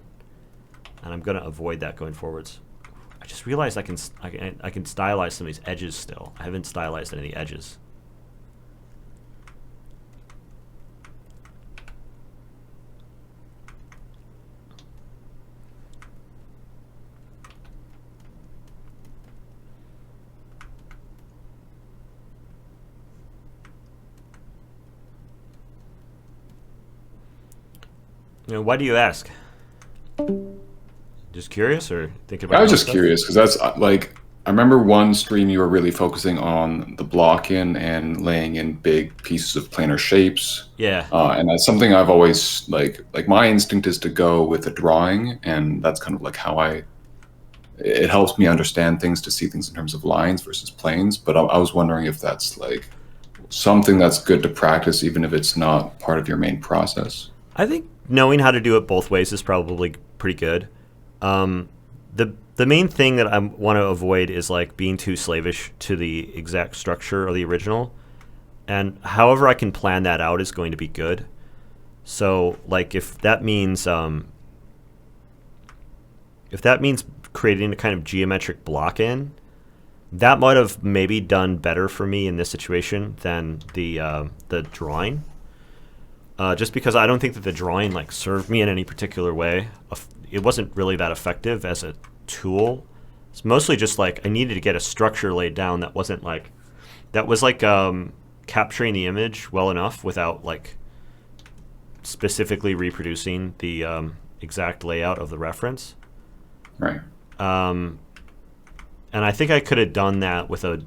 and I'm going to avoid that going forwards. I just realized I can stylize some of these edges still. I haven't stylized any of the edges. Why do you ask? Just curious, or thinking about? I was just stuff? curious because that's like I remember one stream you were really focusing on the block-in and laying in big pieces of planar shapes. Yeah. And that's something I've always like my instinct is to go with a drawing, and that's kind of like how it helps me understand things, to see things in terms of lines versus planes. But I was wondering if that's like something that's good to practice, even if it's not part of your main process. I think knowing how to do it both ways is probably pretty good. The main thing that I want to avoid is like being too slavish to the exact structure of the original, and however I can plan that out is going to be good. So like if that means creating a kind of geometric block in, that might have maybe done better for me in this situation than the drawing. Just because I don't think that the drawing like served me in any particular way. It wasn't really that effective as a tool. It's mostly just like I needed to get a structure laid down that wasn't like capturing the image well enough without like specifically reproducing the exact layout of the reference. Right. And I think I could have done that with a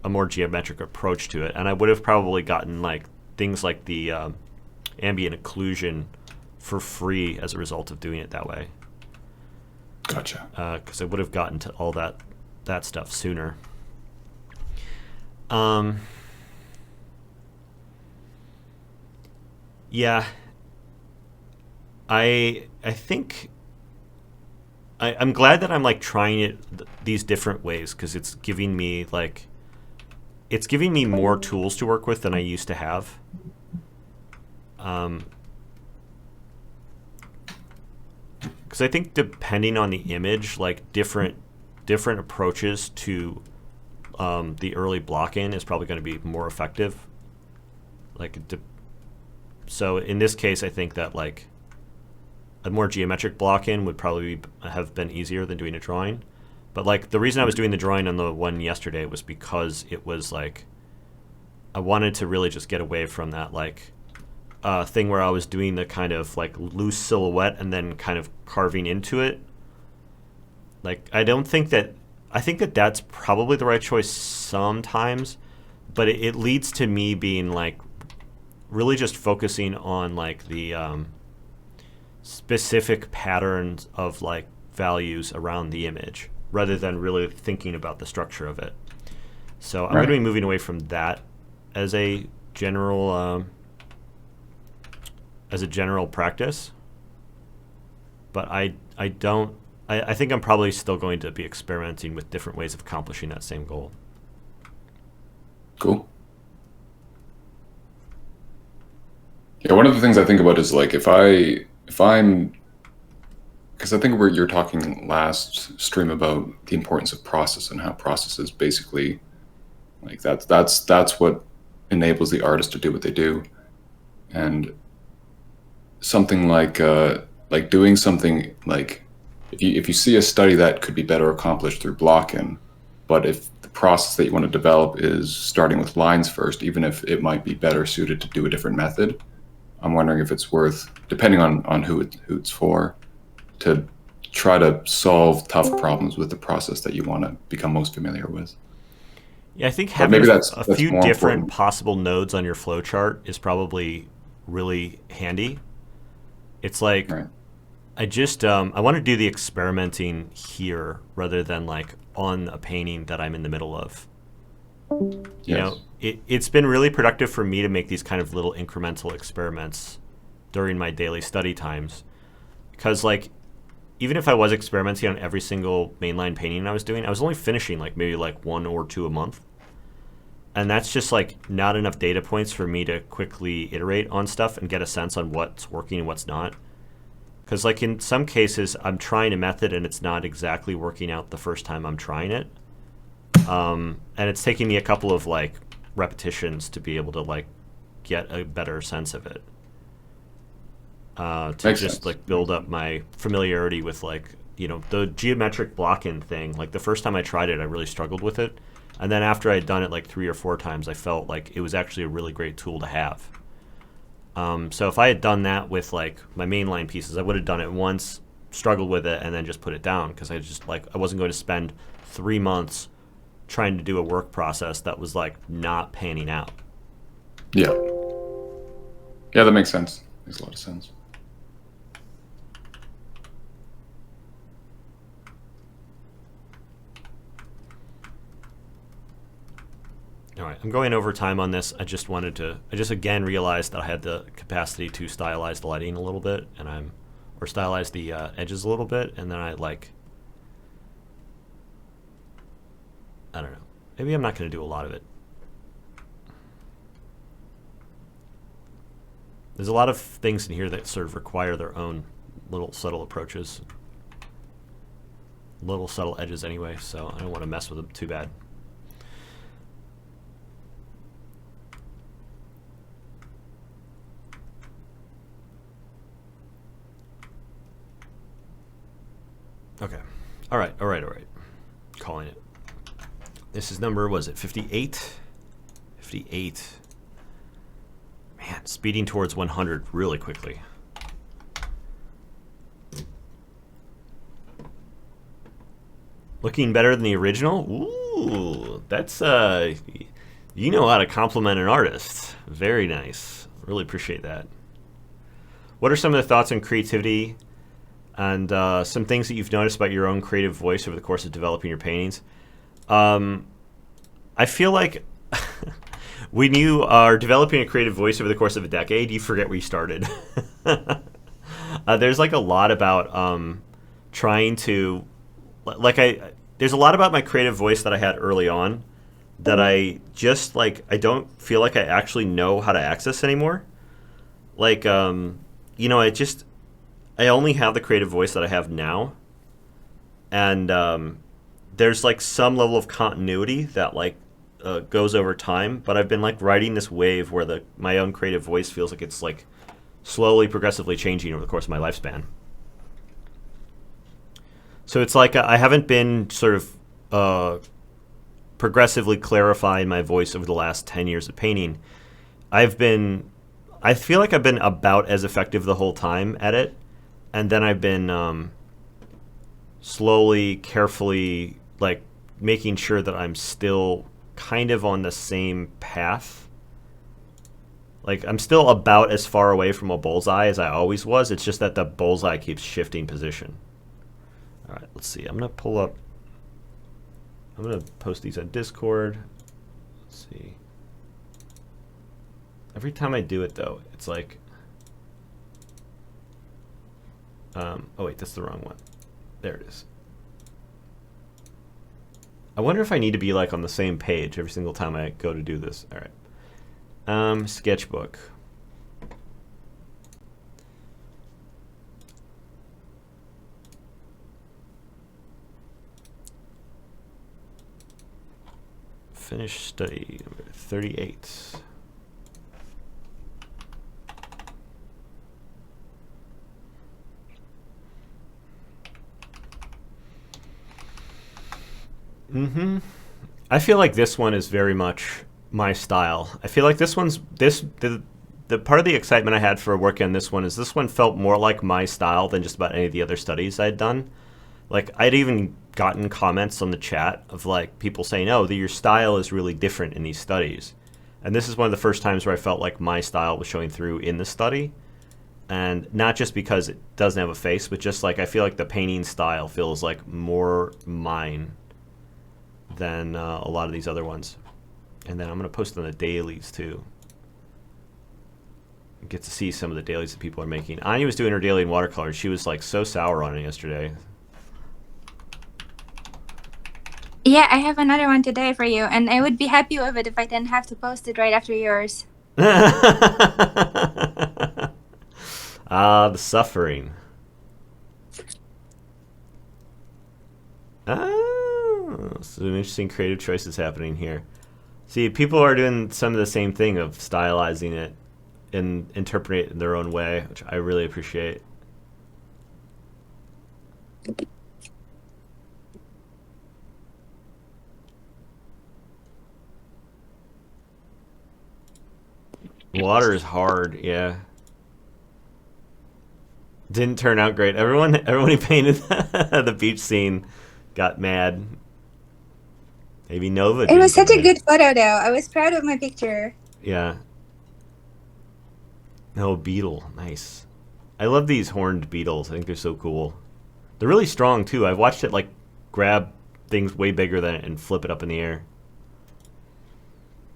more geometric approach to it, and I would have probably gotten like things like the ambient occlusion for free as a result of doing it that way. Gotcha. Because I would have gotten to all that stuff sooner. Yeah. I think I'm glad that I'm like trying it these different ways, because it's giving me more tools to work with than I used to have. Because I think depending on the image, like different approaches to the early block-in is probably going to be more effective. So in this case, I think that like a more geometric block-in would probably have been easier than doing a drawing. But like the reason I was doing the drawing on the one yesterday was because it was like I wanted to really just get away from that like thing where I was doing the kind of like loose silhouette and then kind of carving into it. Like I think that that's probably the right choice sometimes, but it leads to me being like really just focusing on like the specific patterns of like values around the image rather than really thinking about the structure of it. So I'm going to be moving away from that as a general practice. But I think I'm probably still going to be experimenting with different ways of accomplishing that same goal. Cool. Yeah, one of the things I think about is like if I'm, because I think you're talking last stream about the importance of process and how process is basically like that's what enables the artist to do what they do, and something like doing something like if you see a study that could be better accomplished through block-in, but if the process that you want to develop is starting with lines first, even if it might be better suited to do a different method, I'm wondering if it's worth, depending on who it's for, to try to solve tough problems with the process that you want to become most familiar with. Yeah, I think But having maybe a few different important. possible nodes on your flowchart is probably really handy. It's like Right. I want to do the experimenting here rather than like on a painting that I'm in the middle of. You know, it's been really productive for me to make these kind of little incremental experiments during my daily study times, because like even if I was experimenting on every single mainline painting I was doing, I was only finishing like maybe like 1 or 2 a month, and that's just like not enough data points for me to quickly iterate on stuff and get a sense on what's working and what's not. Because like in some cases, I'm trying a method and it's not exactly working out the first time I'm trying it. And it's taking me a couple of like repetitions to be able to like get a better sense of it. To Makes just sense. like build up my familiarity with like, you know, the geometric block-in thing. Like the first time I tried it, I really struggled with it. And then after I'd done it like 3 or 4 times, I felt like it was actually a really great tool to have. So if I had done that with like my mainline pieces, I would have done it once, struggled with it, and then just put it down because I just like I wasn't going to spend 3 months trying to do a work process that was like not panning out. Yeah. Yeah, that makes sense. Makes a lot of sense. All right, I'm going over time on this. I just again realized that I had the capacity to stylize the lighting a little bit, or stylize the edges a little bit, and then I don't know. Maybe I'm not going to do a lot of it. There's a lot of things in here that sort of require their own little subtle approaches, little subtle edges anyway, so I don't want to mess with them too bad. Okay. All right. Calling it. This is number, was it 58? 58. Man, speeding towards 100 really quickly. Looking better than the original? Ooh, that's, you know how to compliment an artist. Very nice. Really appreciate that. What are some of the thoughts on creativity and some things that you've noticed about your own creative voice over the course of developing your paintings? I feel like when you are developing a creative voice over the course of a decade, you forget where you started. There's like a lot about trying to, there's a lot about my creative voice that I had early on that I just I don't feel like I actually know how to access anymore. Like, you know, I only have the creative voice that I have now. And there's like some level of continuity that goes over time, but I've been riding this wave where my own creative voice feels like it's slowly, progressively changing over the course of my lifespan. So it's I haven't been sort of progressively clarifying my voice over the last 10 years of painting. I feel like I've been about as effective the whole time at it, and then I've been slowly, carefully, making sure that I'm still kind of on the same path. I'm still about as far away from a bullseye as I always was. It's just that the bullseye keeps shifting position. All right, let's see. I'm going to post these on Discord. Let's see. Every time I do it, though, it's oh, wait, that's the wrong one. There it is. I wonder if I need to be on the same page every single time I go to do this. All right. Sketchbook. Finish study number 38. I feel like this one is very much my style. I feel like the part of the excitement I had for working on this one is this one felt more like my style than just about any of the other studies I'd done. I'd even gotten comments on the chat of people saying, "Oh, your style is really different in these studies." And this is one of the first times where I felt like my style was showing through in the study. And not just because it doesn't have a face, but just I feel like the painting style feels more mine than a lot of these other ones. And then I'm going to post on the dailies too. Get to see some of the dailies that people are making. Anya was doing her daily in watercolor. She was so sour on it yesterday. Yeah, I have another one today for you, and I would be happy with it if I didn't have to post it right after yours. Ah, the suffering. Oh, some interesting creative choices happening here. See, people are doing some of the same thing of stylizing it and interpreting it in their own way, which I really appreciate. Water is hard, yeah. Didn't turn out great. Everyone who painted the beach scene got mad. Maybe Nova It didn't was such get a mad. good photo, though. I was proud of my picture. Yeah. No, beetle. Nice. I love these horned beetles. I think they're so cool. They're really strong, too. I've watched it, like, grab things way bigger than it and flip it up in the air.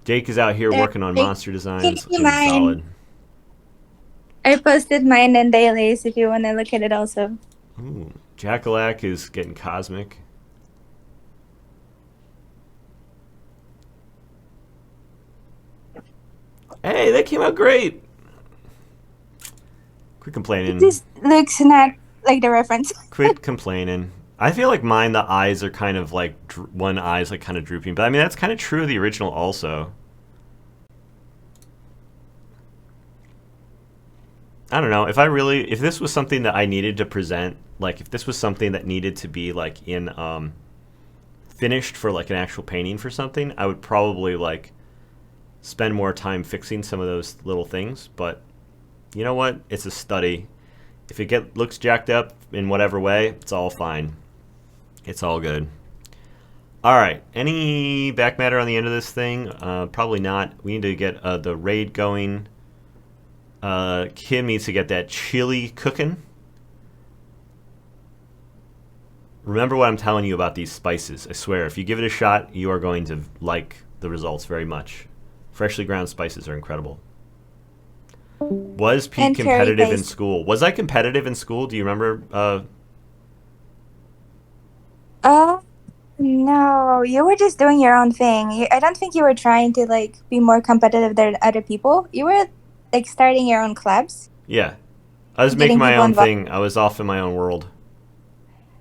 Jake is out here They're working on big. monster designs. Can you Looking mine? solid. I posted mine in dailies if you want to look at it also. Ooh. Jackalack is getting cosmic. Hey, that came out great. Quit complaining. This looks not like the reference. Quit complaining. I feel like mine, the eyes are kind of like, one eye's like kind of drooping. But I mean, that's kind of true of the original also. I don't know. If this was something that I needed to present, like if this was something that needed to be like in, finished for like an actual painting for something, I would probably like spend more time fixing some of those little things. But you know what? It's a study. If it looks jacked up in whatever way, it's all fine. It's all good. All right. Any back matter on the end of this thing? Probably not. We need to get the raid going. Kim needs to get that chili cooking. Remember what I'm telling you about these spices. I swear, if you give it a shot, you are going to like the results very much. Freshly ground spices are incredible. Was Pete And curry competitive in paste. school? Was I competitive in school? Do you remember? No, you were just doing your own thing. I don't think you were trying to like be more competitive than other people. You were like starting your own clubs. Yeah. I was Getting making my people own involved. thing. I was off in my own world.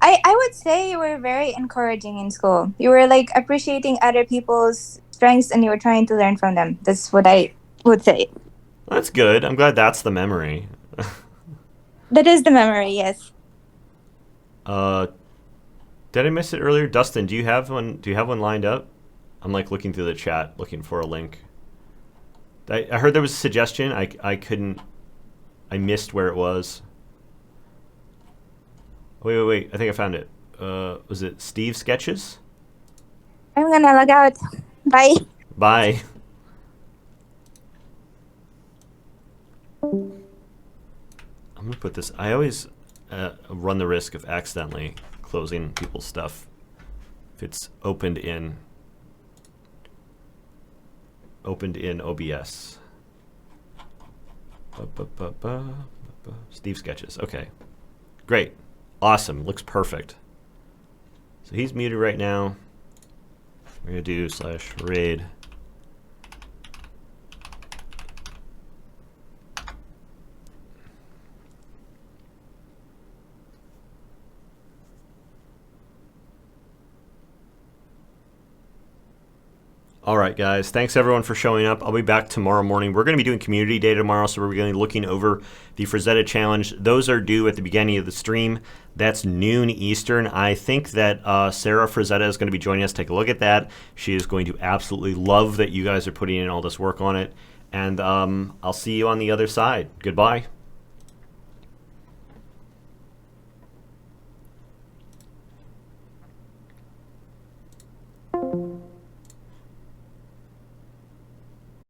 I would say you were very encouraging in school. You were like appreciating other people's strengths and you were trying to learn from them. That's what I would say. That's good. I'm glad that's the memory. That is the memory, yes. Did I miss it earlier? Dustin, do you have one? Do you have one lined up? I'm like looking through the chat, looking for a link. I heard there was a suggestion. I couldn't. I missed where it was. Wait. I think I found it. Was it Steve Sketches? I'm gonna log out. Bye. Bye. I'm gonna put this. I always run the risk of accidentally closing people's stuff if it's opened in OBS. Steve Sketches. Okay, great, awesome, looks perfect. So he's muted right now. We're gonna do /raid. All right, guys. Thanks, everyone, for showing up. I'll be back tomorrow morning. We're going to be doing Community Day tomorrow, so we're going to be looking over the Frazetta Challenge. Those are due at the beginning of the stream. That's noon Eastern. I think that Sarah Frazetta is going to be joining us. Take a look at that. She is going to absolutely love that you guys are putting in all this work on it. And I'll see you on the other side. Goodbye.